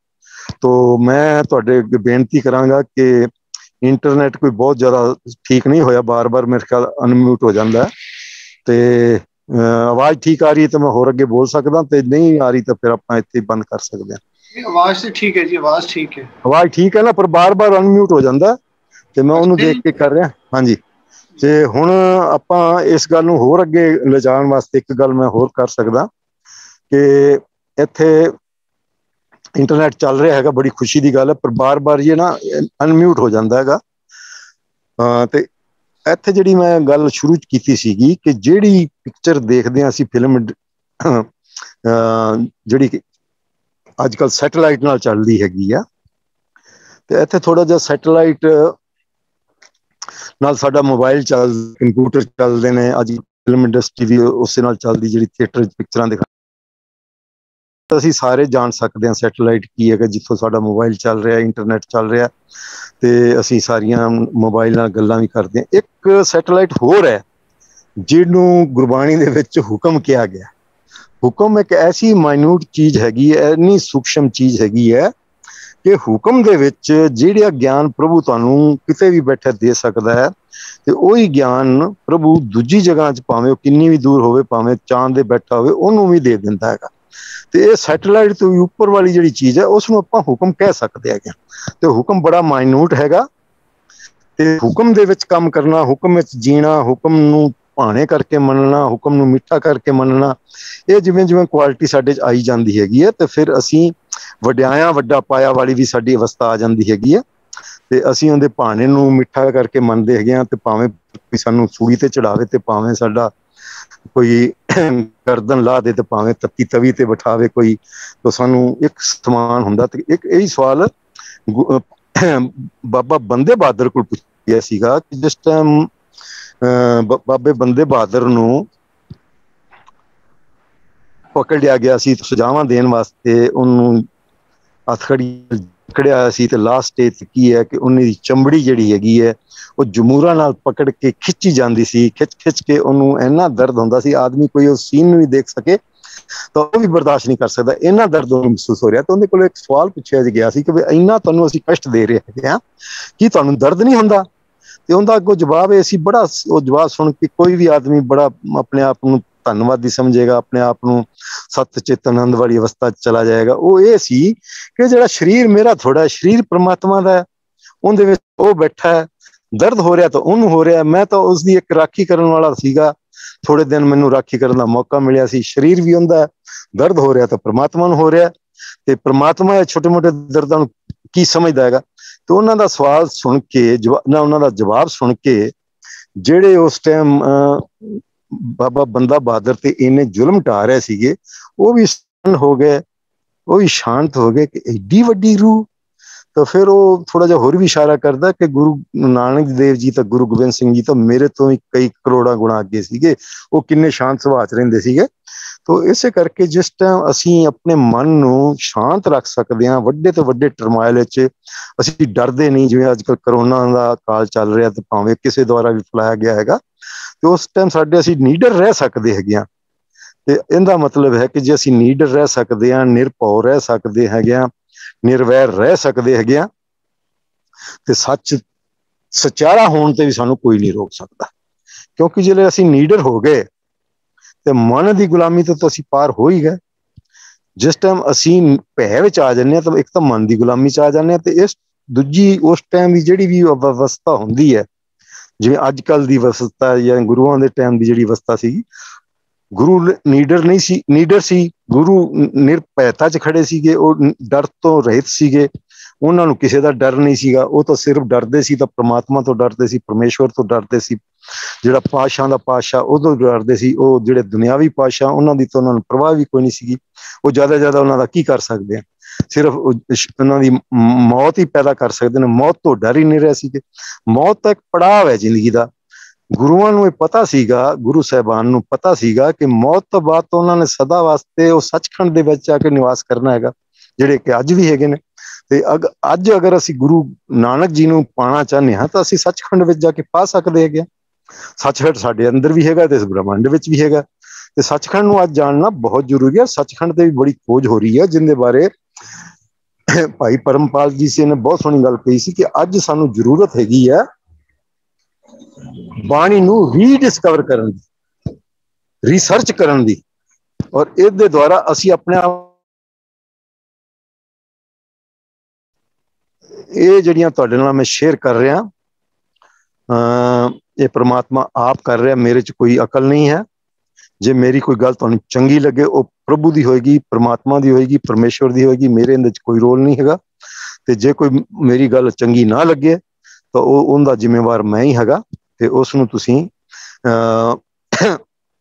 ਤੋ ਮੈਂ ਤੁਹਾਡੇ ਅੱਗੇ ਬੇਨਤੀ ਕਰਾਂਗਾ ਕਿ ਇੰਟਰਨੈਟ ਕੋਈ ਬਹੁਤ ਜ਼ਿਆਦਾ ਠੀਕ ਨਹੀਂ ਹੋਇਆ, ਬਾਰ-ਬਾਰ ਮੇਰੇ ਖਿਆਲ ਅਨਮਿਊਟ ਹੋ ਜਾਂਦਾ ਤੇ ਆਵਾਜ਼ ਠੀਕ ਆ ਰਹੀ ਹੈ ਤਾਂ ਮੈਂ ਹੋਰ ਅੱਗੇ ਬੋਲ ਸਕਦਾ, ਤੇ ਨਹੀਂ ਆ ਰਹੀ ਤਾਂ ਫਿਰ ਆਪਾਂ ਇੱਥੇ ਬੰਦ ਕਰ ਸਕਦੇ ਹਾਂ। ਆਵਾਜ਼ ਤੇ ਠੀਕ ਹੈ ਜੀ, ਆਵਾਜ਼ ਠੀਕ ਹੈ, ਆਵਾਜ਼ ਠੀਕ ਹੈ ਨਾ, ਪਰ ਬਾਰ-ਬਾਰ ਅਨਮਿਊਟ ਹੋ ਜਾਂਦਾ ਤੇ ਮੈਂ ਉਹਨੂੰ ਦੇਖ ਕੇ ਕਰ ਰਿਹਾ। ਹਾਂਜੀ, ਤੇ ਹੁਣ ਆਪਾਂ ਇਸ ਗੱਲ ਨੂੰ ਹੋਰ ਅੱਗੇ ਲਿਜਾਣ ਵਾਸਤੇ ਇੱਕ ਗੱਲ ਮੈਂ ਹੋਰ ਕਰ ਸਕਦਾ ਕਿ ਇੱਥੇ ਇੰਟਰਨੈਟ ਚੱਲ ਰਿਹਾ ਹੈਗਾ, ਬੜੀ ਖੁਸ਼ੀ ਦੀ ਗੱਲ ਹੈ, ਪਰ ਬਾਰ-ਬਾਰ ਇਹ ਨਾ ਅਨਮਿਊਟ ਹੋ ਜਾਂਦਾ ਹੈਗਾ। ਤੇ ਇੱਥੇ ਜਿਹੜੀ ਮੈਂ ਗੱਲ ਸ਼ੁਰੂ ਕੀਤੀ ਸੀਗੀ ਕਿ ਜਿਹੜੀ ਪਿਕਚਰ ਦੇਖਦੇ ਹਾਂ ਅਸੀਂ ਫਿਲਮ ਜਿਹੜੀ ਅੱਜ ਕੱਲ੍ਹ ਸੈਟੇਲਾਈਟ ਨਾਲ ਚੱਲਦੀ ਹੈਗੀ ਆ, ਤੇ ਇੱਥੇ ਥੋੜਾ ਜਿਹਾ ਸੈਟੇਲਾਈਟ ਨਾਲ ਸਾਡਾ ਮੋਬਾਈਲ ਚੱਲ, ਕੰਪਿਊਟਰ ਚੱਲਦੇ ਨੇ, ਅੱਜ ਫਿਲਮ ਇੰਡਸਟਰੀ ਵੀ ਉਸੇ ਨਾਲ ਚੱਲਦੀ, ਜਿਹੜੀ ਥੀਏਟਰ 'ਚ ਪਿਕਚਰਾਂ ਦਿਖਾ, ਅਸੀਂ ਸਾਰੇ ਜਾਣ ਸਕਦੇ ਹਾਂ ਸੈਟੇਲਾਈਟ ਕੀ ਹੈਗਾ, ਜਿੱਥੋਂ ਸਾਡਾ ਮੋਬਾਈਲ ਚੱਲ ਰਿਹਾ, ਇੰਟਰਨੈਟ ਚੱਲ ਰਿਹਾ ਤੇ ਅਸੀਂ ਸਾਰੀਆਂ ਮੋਬਾਈਲ ਨਾਲ ਗੱਲਾਂ ਵੀ ਕਰਦੇ ਹਾਂ। ਇੱਕ ਸੈਟੇਲਾਈਟ ਹੋਰ ਹੈ ਜਿਹਨੂੰ ਗੁਰਬਾਣੀ ਦੇ ਵਿੱਚ ਹੁਕਮ ਕਿਹਾ ਗਿਆ। ਹੁਕਮ ਇੱਕ ਐਸੀ ਮਾਈਨਿਊਟ ਚੀਜ਼ ਹੈਗੀ ਹੈ, ਇੰਨੀ ਸੂਖਸ਼ਮ ਚੀਜ਼ ਹੈਗੀ ਹੈ ਕਿ ਹੁਕਮ ਦੇ ਵਿੱਚ ਜਿਹੜਾ ਗਿਆਨ ਪ੍ਰਭੂ ਤੁਹਾਨੂੰ ਕਿਤੇ ਵੀ ਬੈਠਾ ਦੇ ਸਕਦਾ ਹੈ ਤੇ ਉਹੀ ਗਿਆਨ ਪ੍ਰਭੂ ਦੂਜੀ ਜਗ੍ਹਾ 'ਚ ਭਾਵੇਂ ਉਹ ਕਿੰਨੀ ਵੀ ਦੂਰ ਹੋਵੇ, ਭਾਵੇਂ ਚਾਂਦ ਤੇ ਬੈਠਾ ਹੋਵੇ, ਉਹਨੂੰ ਵੀ ਦੇ ਦਿੰਦਾ ਹੈਗਾ। ਤੇ ਇਹ ਸੈਟੇਲਾਈਟ ਤੋਂ ਵੀ ਉੱਪਰ ਵਾਲੀ ਜਿਹੜੀ ਚੀਜ਼ ਹੈ ਉਸ ਨੂੰ ਆਪਾਂ ਹੁਕਮ ਕਹਿ ਸਕਦੇ ਹੈਗੇ। ਤੇ ਹੁਕਮ ਬੜਾ ਮਾਈਨਿਊਟ ਹੈਗਾ ਤੇ ਹੁਕਮ ਦੇ ਵਿੱਚ ਕੰਮ ਕਰਨਾ, ਹੁਕਮ ਵਿੱਚ ਜੀਣਾ, ਹੁਕਮ ਨੂੰ ਭਾਣੇ ਕਰਕੇ ਮੰਨਣਾ, ਹੁਕਮ ਨੂੰ ਮਿੱਠਾ ਕਰਕੇ ਮੰਨਣਾ, ਇਹ ਜਿਵੇਂ ਜਿਵੇਂ ਕੁਆਲਿਟੀ ਸਾਡੇ 'ਚ ਆਈ ਜਾਂਦੀ ਹੈਗੀ ਹੈ ਤੇ ਫਿਰ ਅਸੀਂ ਵਡਿਆਇਆ ਵੱਡਾ ਪਾਇਆ ਵਾਲੀ ਵੀ ਸਾਡੀ ਅਵਸਥਾ ਆ ਜਾਂਦੀ ਹੈਗੀ ਹੈ ਤੇ ਅਸੀਂ ਉਹਦੇ ਭਾਣੇ ਨੂੰ ਮਿੱਠਾ ਕਰਕੇ ਮੰਨਦੇ ਹੈਗੇ ਹਾਂ। ਤੇ ਭਾਵੇਂ ਕੋਈ ਸਾਨੂੰ ਸੂਲੀ ਤੇ ਚੜਾਵੇ ਤੇ ਭਾਵੇਂ ਸਾਡਾ ਕੋਈ ਗਰਦਨ ਲਾ ਦੇ ਤੇ ਭਾਵੇਂ ਤੱਤੀ ਤਵੀ ਤੇ ਬਿਠਾਵੇ ਕੋਈ, ਤਾਂ ਸਾਨੂੰ ਇੱਕ ਸਮਾਨ ਹੁੰਦਾ। ਤੇ ਇੱਕ ਇਹੀ ਸਵਾਲ ਬਾਬਾ ਬੰਦੇ ਬਹਾਦਰ ਕੋਲ ਪੁੱਛਿਆ ਸੀਗਾ ਕਿ ਜਿਸ ਟਾਈਮ ਬਾਬੇ ਬੰਦੇ ਬਹਾਦਰ ਨੂੰ ਪਕੜ ਲਿਆ ਗਿਆ ਸੀ ਸੁਝਾਵਾਂ ਦੇਣ ਵਾਸਤੇ, ਉਹਨੂੰ ਹੱਥਕੜੀ ਪਕੜਿਆ ਸੀ ਤੇ ਲਾਸਟ ਸਟੇਜ ਤੇ ਕੀ ਹੈ ਕਿ ਉਹਨਾਂ ਦੀ ਚਮੜੀ ਜਿਹੜੀ ਹੈਗੀ ਹੈ ਉਹ ਜਮੂਰਾਂ ਨਾਲ ਪਕੜ ਕੇ ਖਿੱਚੀ ਜਾਂਦੀ ਸੀ, ਖਿੱਚ ਕੇ ਉਹਨੂੰ ਇੰਨਾ ਦਰਦ ਹੁੰਦਾ ਸੀ, ਆਦਮੀ ਕੋਈ ਉਸ ਸੀਨ ਨੂੰ ਵੀ ਦੇਖ ਸਕੇ ਤਾਂ ਉਹ ਵੀ ਬਰਦਾਸ਼ਤ ਨਹੀਂ ਕਰ ਸਕਦਾ, ਇੰਨਾ ਦਰਦ ਉਹਨੂੰ ਮਹਿਸੂਸ ਹੋ ਰਿਹਾ। ਤਾਂ ਉਹਦੇ ਕੋਲ ਇੱਕ ਸਵਾਲ ਪੁੱਛਿਆ ਗਿਆ ਸੀ ਕਿ ਵੀ ਇੰਨਾ ਤੁਹਾਨੂੰ ਅਸੀਂ ਕਸ਼ਟ ਦੇ ਰਹੇ ਹੈਗੇ ਹਾਂ, ਕੀ ਤੁਹਾਨੂੰ ਦਰਦ ਨਹੀਂ ਹੁੰਦਾ? ਤੇ ਉਹਦਾ ਅੱਗੋਂ ਜਵਾਬ ਇਹ ਸੀ, ਬੜਾ ਉਹ ਜਵਾਬ ਸੁਣ ਕੇ ਕੋਈ ਵੀ ਆਦਮੀ ਬੜਾ ਆਪਣੇ ਆਪ ਨੂੰ ਧੰਨਵਾਦੀ ਸਮਝੇਗਾ, ਆਪਣੇ ਆਪ ਨੂੰ ਸਤ ਚਿਤ ਆਨੰਦ ਵਾਲੀ ਅਵਸਥਾ 'ਚ ਚਲਾ ਜਾਏਗਾ। ਉਹ ਇਹ ਸੀ ਕਿ ਜਿਹੜਾ ਸਰੀਰ ਮੇਰਾ ਥੋੜਾ, ਸਰੀਰ ਪ੍ਰਮਾਤਮਾ ਦਾ, ਉਹਦੇ ਵਿੱਚ ਉਹ ਬੈਠਾ ਹੈ, ਦਰਦ ਹੋ ਰਿਹਾ ਤਾਂ ਉਹਨੂੰ ਹੋ ਰਿਹਾ, ਮੈਂ ਤਾਂ ਉਸਦੀ ਇੱਕ ਰਾਖੀ ਕਰਨ ਵਾਲਾ ਸੀਗਾ, ਥੋੜੇ ਦਿਨ ਮੈਨੂੰ ਰਾਖੀ ਕਰਨ ਦਾ ਮੌਕਾ ਮਿਲਿਆ ਸੀ, ਸਰੀਰ ਵੀ ਹੁੰਦਾ, ਦਰਦ ਹੋ ਰਿਹਾ ਤਾਂ ਪ੍ਰਮਾਤਮਾ ਨੂੰ ਹੋ ਰਿਹਾ ਤੇ ਪ੍ਰਮਾਤਮਾ ਇਹ ਛੋਟੇ ਮੋਟੇ ਦਰਦਾਂ ਨੂੰ ਕੀ ਸਮਝਦਾ ਹੈਗਾ। ਤੇ ਉਹਨਾਂ ਦਾ ਸਵਾਲ ਸੁਣ ਕੇ ਉਹਨਾਂ ਦਾ ਜਵਾਬ ਸੁਣ ਕੇ ਜਿਹੜੇ ਉਸ ਟਾਈਮ ਬਾਬਾ ਬੰਦਾ ਬਹਾਦਰ ਤੇ ਇੰਨੇ ਜ਼ੁਲਮ ਢਾ ਰਹੇ ਸੀਗੇ, ਉਹ ਵੀ ਹੋ ਗਏ, ਉਹ ਵੀ ਸ਼ਾਂਤ ਹੋ ਗਏ ਕਿ ਐਡੀ ਵੱਡੀ ਰੂਹ। ਤਾਂ ਫਿਰ ਉਹ ਥੋੜਾ ਜਿਹਾ ਹੋਰ ਵੀ ਇਸ਼ਾਰਾ ਕਰਦਾ ਕਿ ਗੁਰੂ ਨਾਨਕ ਦੇਵ ਜੀ ਤਾਂ ਗੁਰੂ ਗੋਬਿੰਦ ਸਿੰਘ ਜੀ ਤਾਂ ਮੇਰੇ ਤੋਂ ਵੀ ਕਈ ਕਰੋੜਾਂ ਗੁਣਾ ਅੱਗੇ ਸੀਗੇ, ਉਹ ਕਿੰਨੇ ਸ਼ਾਂਤ ਸੁਭਾਅ 'ਚ ਰਹਿੰਦੇ ਸੀਗੇ। ਤੋ ਇਸੇ ਕਰਕੇ ਜਿਸ ਟਾਈਮ ਅਸੀਂ ਆਪਣੇ ਮਨ ਨੂੰ ਸ਼ਾਂਤ ਰੱਖ ਸਕਦੇ ਹਾਂ, ਵੱਡੇ ਤੋਂ ਵੱਡੇ ਟਰਮਾਇਲ ਵਿੱਚ ਅਸੀਂ ਡਰਦੇ ਨਹੀਂ, ਜਿਵੇਂ ਅੱਜ ਕੱਲ੍ਹ ਕਰੋਨਾ ਦਾ ਕਾਲ ਚੱਲ ਰਿਹਾ ਤੇ ਭਾਵੇਂ ਕਿਸੇ ਦੁਆਰਾ ਵੀ ਫੈਲਾਇਆ ਗਿਆ ਹੈਗਾ, ਤੇ ਉਸ ਟਾਈਮ ਸਾਡੇ ਅਸੀਂ ਨੀਡਰ ਰਹਿ ਸਕਦੇ ਹੈਗੇ ਹਾਂ। ਤੇ ਇਹਦਾ ਮਤਲਬ ਹੈ ਕਿ ਜੇ ਅਸੀਂ ਨੀਡਰ ਰਹਿ ਸਕਦੇ ਹਾਂ, ਨਿਰਭਉ ਰਹਿ ਸਕਦੇ ਹੈਗੇ ਹਾਂ, ਨਿਰਵੈਰ ਰਹਿ ਸਕਦੇ ਹੈਗੇ ਆ, ਤੇ ਸੱਚ ਸਚਾਰਾ ਹੋਣ ਤੇ ਵੀ ਸਾਨੂੰ ਕੋਈ ਨਹੀਂ ਰੋਕ ਸਕਦਾ। ਕਿਉਂਕਿ ਜਿਹੜੇ ਅਸੀਂ ਨੀਡਰ ਹੋ ਗਏ ਤੇ ਮਨ ਦੀ ਗੁਲਾਮੀ ਤੋਂ ਅਸੀਂ ਪਾਰ ਹੋ ਹੀ ਗਏ। ਜਿਸ ਟਾਈਮ ਅਸੀਂ ਭੈ ਵਿੱਚ ਆ ਜਾਂਦੇ ਹਾਂ ਤਾਂ ਇੱਕ ਤਾਂ ਮਨ ਦੀ ਗੁਲਾਮੀ 'ਚ ਆ ਜਾਂਦੇ ਹਾਂ, ਤੇ ਇਸ ਦੂਜੀ ਉਸ ਟਾਈਮ ਦੀ ਜਿਹੜੀ ਵੀ ਅਵਸਥਾ ਹੁੰਦੀ ਹੈ, ਜਿਵੇਂ ਅੱਜ ਕੱਲ੍ਹ ਦੀ ਅਵਸਥਾ ਜਾਂ ਗੁਰੂਆਂ ਦੇ ਟਾਈਮ ਦੀ ਜਿਹੜੀ ਅਵਸਥਾ ਸੀਗੀ, ਗੁਰੂ ਨੀਡਰ ਨਹੀਂ ਸੀ, ਨੀਡਰ ਸੀ, ਗੁਰੂ ਨਿਰਭੈਤਾ 'ਚ ਖੜੇ ਸੀਗੇ, ਉਹ ਡਰ ਤੋਂ ਰਹਿਤ ਸੀਗੇ, ਉਹਨਾਂ ਨੂੰ ਕਿਸੇ ਦਾ ਡਰ ਨਹੀਂ ਸੀਗਾ। ਉਹ ਤਾਂ ਸਿਰਫ ਡਰਦੇ ਸੀ ਤਾਂ ਪ੍ਰਮਾਤਮਾ ਤੋਂ ਡਰਦੇ ਸੀ, ਪਰਮੇਸ਼ਵਰ ਤੋਂ ਡਰਦੇ ਸੀ, ਜਿਹੜਾ ਪਾਤਸ਼ਾਹ ਦਾ ਪਾਤਸ਼ਾਹ ਉਹਦੋਂ ਡਰਦੇ ਸੀ। ਉਹ ਜਿਹੜੇ ਦੁਨਿਆਵੀ ਪਾਤਸ਼ਾਹ ਉਹਨਾਂ ਦੀ ਤਾਂ ਉਹਨਾਂ ਨੂੰ ਪਰਵਾਹ ਵੀ ਕੋਈ ਨਹੀਂ ਸੀਗੀ, ਉਹ ਜ਼ਿਆਦਾ ਜ਼ਿਆਦਾ ਉਹਨਾਂ ਦਾ ਕੀ ਕਰ ਸਕਦੇ ਆ, ਸਿਰਫ ਉਹਨਾਂ ਦੀ ਮੌਤ ਹੀ ਪੈਦਾ ਕਰ ਸਕਦੇ ਨੇ, ਮੌਤ ਤੋਂ ਡਰ ਹੀ ਨਹੀਂ ਰਹੇ ਸੀਗੇ। ਮੌਤ ਤਾਂ ਇੱਕ ਪੜਾਵ ਹੈ ਜ਼ਿੰਦਗੀ ਦਾ। ਗੁਰੂਆਂ ਨੂੰ ਇਹ ਪਤਾ ਸੀਗਾ, ਗੁਰੂ ਸਾਹਿਬਾਨ ਨੂੰ ਪਤਾ ਸੀਗਾ ਕਿ ਮੌਤ ਤੋਂ ਬਾਅਦ ਤਾਂ ਉਹਨਾਂ ਨੇ ਸਦਾ ਵਾਸਤੇ ਉਹ ਸੱਚਖੰਡ ਦੇ ਵਿੱਚ ਆ ਕੇ ਨਿਵਾਸ ਕਰਨਾ ਹੈਗਾ, ਜਿਹੜੇ ਕਿ ਅੱਜ ਵੀ ਹੈਗੇ ਨੇ। ਤੇ ਅੱਜ ਅਗਰ ਅਸੀਂ ਗੁਰੂ ਨਾਨਕ ਜੀ ਨੂੰ ਪਾਣਾ ਚਾਹੁੰਦੇ ਹਾਂ ਤਾਂ ਅਸੀਂ ਸੱਚਖੰਡ ਵਿੱਚ ਜਾ ਕੇ ਪਾ ਸਕਦੇ ਹੈਗੇ। ਸੱਚਖੰਡ ਸਾਡੇ ਅੰਦਰ ਵੀ ਹੈਗਾ ਤੇ ਇਸ ਬ੍ਰਹਮੰਡ ਵਿੱਚ ਵੀ ਹੈਗਾ, ਤੇ ਸੱਚਖੰਡ ਨੂੰ ਅੱਜ ਜਾਣਨਾ ਬਹੁਤ ਜ਼ਰੂਰੀ ਹੈ। ਸੱਚਖੰਡ ਤੇ ਵੀ ਬੜੀ ਖੋਜ ਹੋ ਰਹੀ ਹੈ, ਜਿਹਦੇ ਬਾਰੇ ਭਾਈ ਪਰਮਪਾਲ ਜੀ ਸੀ ਨੇ ਬਹੁਤ ਸੋਹਣੀ ਗੱਲ ਕਹੀ ਸੀ ਕਿ ਅੱਜ ਸਾਨੂੰ ਜ਼ਰੂਰਤ ਹੈਗੀ ਹੈ ਬਾਣੀ ਨੂੰ ਰੀਡਿਸਕਵਰ ਕਰਨ ਦੀ, ਰਿਸਰਚ ਕਰਨ ਦੀ, ਔਰ ਇਹਦੇ ਦੁਆਰਾ ਅਸੀਂ ਆਪਣੇ ਆਪ ਇਹ ਜਿਹੜੀਆਂ ਤੁਹਾਡੇ ਨਾਲ ਮੈਂ ਸ਼ੇਅਰ ਕਰ ਰਿਹਾ, ਇਹ ਪ੍ਰਮਾਤਮਾ ਆਪ ਕਰ ਰਿਹਾ, ਮੇਰੇ 'ਚ ਕੋਈ ਅਕਲ ਨਹੀਂ ਹੈ। ਜੇ ਮੇਰੀ ਕੋਈ ਗੱਲ ਤੁਹਾਨੂੰ ਚੰਗੀ ਲੱਗੇ, ਉਹ ਪ੍ਰਭੂ ਦੀ ਹੋਏਗੀ, ਪ੍ਰਮਾਤਮਾ ਦੀ ਹੋਏਗੀ, ਪਰਮੇਸ਼ਵਰ ਦੀ ਹੋਏਗੀ, ਮੇਰੇ ਇਹਦੇ 'ਚ ਕੋਈ ਰੋਲ ਨਹੀਂ ਹੈਗਾ। ਤੇ ਜੇ ਕੋਈ ਮੇਰੀ ਗੱਲ ਚੰਗੀ ਨਾ ਲੱਗੇ ਤਾਂ ਉਹਦਾ ਜ਼ਿੰਮੇਵਾਰ ਮੈਂ ਹੀ ਹੈਗਾ, ਤੇ ਉਸ ਨੂੰ ਤੁਸੀਂ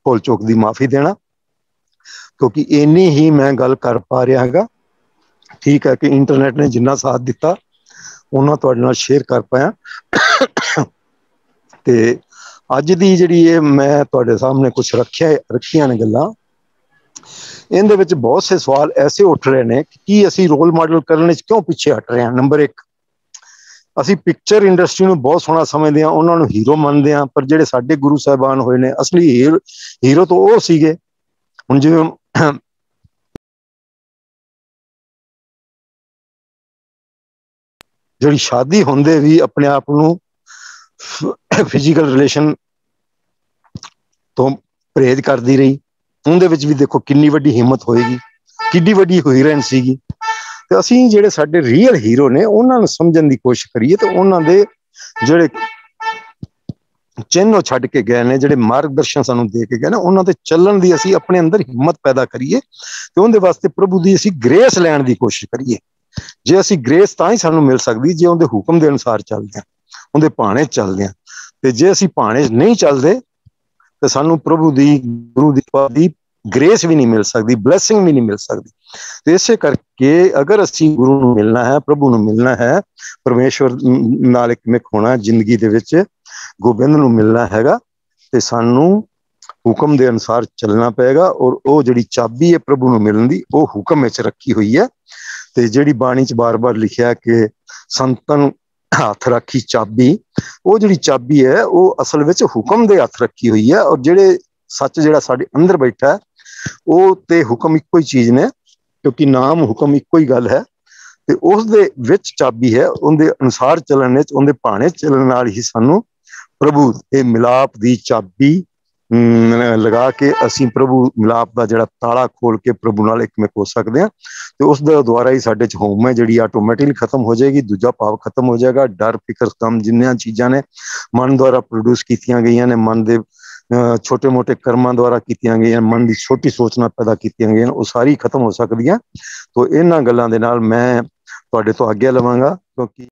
ਭੁੱਲ ਚੁੱਕ ਦੀ ਮਾਫੀ ਦੇਣਾ, ਕਿਉਂਕਿ ਇੰਨੀ ਹੀ ਮੈਂ ਗੱਲ ਕਰ ਪਾ ਰਿਹਾ ਹੈਗਾ। ਠੀਕ ਹੈ ਕਿ ਇੰਟਰਨੈਟ ਨੇ ਜਿੰਨਾ ਸਾਥ ਦਿੱਤਾ ਉਹਨਾਂ ਤੁਹਾਡੇ ਨਾਲ ਸ਼ੇਅਰ ਕਰ ਪਾਇਆ। ਤੇ ਅੱਜ ਦੀ ਜਿਹੜੀ ਇਹ ਮੈਂ ਤੁਹਾਡੇ ਸਾਹਮਣੇ ਕੁਛ ਰੱਖੀਆਂ ਨੇ ਗੱਲਾਂ, ਇਹਦੇ ਵਿੱਚ ਬਹੁਤ ਸੇ ਸਵਾਲ ਐਸੇ ਉੱਠ ਰਹੇ ਨੇ ਕਿ ਅਸੀਂ ਰੋਲ ਮਾਡਲ ਕਰਨ ਵਿੱਚ ਕਿਉਂ ਪਿੱਛੇ ਹਟ ਰਹੇ ਹਾਂ। ਨੰਬਰ 1, ਅਸੀਂ ਪਿਕਚਰ ਇੰਡਸਟਰੀ ਨੂੰ ਬਹੁਤ ਸੋਹਣਾ ਸਮਝਦੇ ਹਾਂ, ਉਹਨਾਂ ਨੂੰ ਹੀਰੋ ਮੰਨਦੇ ਹਾਂ, ਪਰ ਜਿਹੜੇ ਸਾਡੇ ਗੁਰੂ ਸਾਹਿਬਾਨ ਹੋਏ ਨੇ ਅਸਲੀ ਹੀਰੋ ਤਾਂ ਉਹ ਸੀਗੇ। ਹੁਣ ਜਿਵੇਂ ਜਿਹੜੀ ਸ਼ਾਦੀ ਹੁੰਦੇ ਵੀ ਆਪਣੇ ਆਪ ਨੂੰ ਫਿਜ਼ੀਕਲ ਰਿਲੇਸ਼ਨ ਤੋਂ ਪਰਹੇਜ਼ ਕਰਦੀ ਰਹੀ, ਉਹਦੇ ਵਿੱਚ ਵੀ ਦੇਖੋ ਕਿੰਨੀ ਵੱਡੀ ਹਿੰਮਤ ਹੋਏਗੀ, ਕਿੰਨੀ ਵੱਡੀ ਹੀਰੋਇਨ ਸੀਗੀ। ਤੇ ਅਸੀਂ ਜਿਹੜੇ ਸਾਡੇ ਰੀਅਲ ਹੀਰੋ ਨੇ ਉਹਨਾਂ ਨੂੰ ਸਮਝਣ ਦੀ ਕੋਸ਼ਿਸ਼ ਕਰੀਏ, ਤੇ ਉਹਨਾਂ ਦੇ ਜਿਹੜੇ ਚਿੰਨ੍ਹ ਛੱਡ ਕੇ ਗਏ ਨੇ, ਜਿਹੜੇ ਮਾਰਗਦਰਸ਼ਨ ਸਾਨੂੰ ਦੇ ਕੇ ਗਏ ਨੇ, ਉਹਨਾਂ ਤੇ ਚੱਲਣ ਦੀ ਅਸੀਂ ਆਪਣੇ ਅੰਦਰ ਹਿੰਮਤ ਪੈਦਾ ਕਰੀਏ, ਤੇ ਉਹਦੇ ਵਾਸਤੇ ਪ੍ਰਭੂ ਦੀ ਅਸੀਂ ਗ੍ਰੇਸ ਲੈਣ ਦੀ ਕੋਸ਼ਿਸ਼ ਕਰੀਏ। ਜੇ ਅਸੀਂ ਗ੍ਰੇਸ ਤਾਂ ਹੀ ਸਾਨੂੰ ਮਿਲ ਸਕਦੀ ਜੇ ਉਹਦੇ ਹੁਕਮ ਦੇ ਅਨੁਸਾਰ ਚੱਲਦੇ ਹਾਂ, ਉਹਦੇ ਭਾਣੇ ਚੱਲਦੇ ਹਾਂ। ਤੇ ਜੇ ਅਸੀਂ ਭਾਣੇ ਨਹੀਂ ਚੱਲਦੇ ਤੇ ਸਾਨੂੰ ਪ੍ਰਭੂ ਦੀ, ਗੁਰੂ ਦੀ ਗ੍ਰੇਸ ਵੀ ਨਹੀਂ ਮਿਲ ਸਕਦੀ, ਬਲੈਸਿੰਗ ਵੀ ਨਹੀਂ ਮਿਲ ਸਕਦੀ। ਤੇ ਇਸੇ ਕਰਕੇ ਅਗਰ ਅਸੀਂ ਗੁਰੂ ਨੂੰ ਮਿਲਣਾ ਹੈ, ਪ੍ਰਭੂ ਨੂੰ ਮਿਲਣਾ ਹੈ, ਪਰਮੇਸ਼ਵਰ ਨਾਲ ਇੱਕ ਹੋਣਾ ਜ਼ਿੰਦਗੀ ਦੇ ਵਿੱਚ, ਗੋਬਿੰਦ ਨੂੰ ਮਿਲਣਾ ਹੈਗਾ, ਤੇ ਸਾਨੂੰ ਹੁਕਮ ਦੇ ਅਨੁਸਾਰ ਚੱਲਣਾ ਪਏਗਾ। ਔਰ ਉਹ ਜਿਹੜੀ ਚਾਬੀ ਹੈ ਪ੍ਰਭੂ ਨੂੰ ਮਿਲਣ ਦੀ, ਉਹ ਹੁਕਮ ਵਿੱਚ ਰੱਖੀ ਹੋਈ ਹੈ। ਤੇ ਜਿਹੜੀ ਬਾਣੀ 'ਚ ਬਾਰ-ਬਾਰ ਲਿਖਿਆ ਕਿ ਸੰਤਨ ਹੱਥ ਰੱਖੀ ਚਾਬੀ, ਉਹ ਜਿਹੜੀ ਚਾਬੀ ਹੈ ਉਹ ਅਸਲ ਵਿੱਚ ਹੁਕਮ ਦੇ ਹੱਥ ਰੱਖੀ ਹੋਈ ਹੈ। ਔਰ ਜਿਹੜੇ ਸੱਚ ਜਿਹੜਾ ਸਾਡੇ ਅੰਦਰ ਬੈਠਾ ਹੈ, ਉਹ ਤੇ ਹੁਕਮ ਇੱਕੋ ਹੀ ਚੀਜ਼ ਨੇ, ਕਿਉਂਕਿ ਨਾਮ ਹੁਕਮ ਇੱਕੋ ਹੀ ਗੱਲ ਹੈ। ਤੇ ਉਸ ਦੇ ਵਿੱਚ ਚਾਬੀ ਹੈ, ਉਹਦੇ ਅਨੁਸਾਰ ਚੱਲਣ ਵਿੱਚ, ਉਹਦੇ ਭਾਣੇ ਚੱਲਣ ਨਾਲ ਹੀ ਸਾਨੂੰ ਪ੍ਰਭੂ ਦੇ ਮਿਲਾਪ ਦੀ ਚਾਬੀ ਲਗਾ ਕੇ ਅਸੀਂ ਪ੍ਰਭੂ ਮਿਲਾਪ ਦਾ ਜਿਹੜਾ ਤਾਲਾ ਖੋਲ ਕੇ ਪ੍ਰਭੂ ਨਾਲ ਇੱਕਮਿਕ ਹੋ ਸਕਦੇ ਹਾਂ। ਤੇ ਉਸ ਦੇ ਦੁਆਰਾ ਹੀ ਸਾਡੇ 'ਚ ਹੋਮ ਹੈ ਜਿਹੜੀ ਆਟੋਮੈਟਿਕਲੀ ਖਤਮ ਹੋ ਜਾਏਗੀ, ਦੂਜਾ ਭਾਵ ਖਤਮ ਹੋ ਜਾਏਗਾ। ਡਰ, ਫਿਕਰ, ਗਮ ਜਿੰਨੀਆਂ ਚੀਜ਼ਾਂ ਨੇ ਮਨ ਦੁਆਰਾ ਪ੍ਰੋਡਿਊਸ ਕੀਤੀਆਂ ਗਈਆਂ ਨੇ, ਮਨ ਦੇ ਛੋਟੇ-ਮੋਟੇ ਕਰਮਾਂ ਦੁਆਰਾ ਕੀਤੀਆਂ ਗਈਆਂ, ਮਨ ਦੀ ਛੋਟੀ ਸੋਚ ਨਾਲ ਪੈਦਾ ਕੀਤੀਆਂ ਗਈਆਂ, ਉਹ ਸਾਰੀ ਖਤਮ ਹੋ ਸਕਦੀਆਂ। ਤੋ ਇਹਨਾਂ ਗੱਲਾਂ ਦੇ ਨਾਲ ਮੈਂ ਤੁਹਾਡੇ ਤੋਂ ਆਗਿਆ ਲਵਾਂਗਾ, ਕਿਉਂਕਿ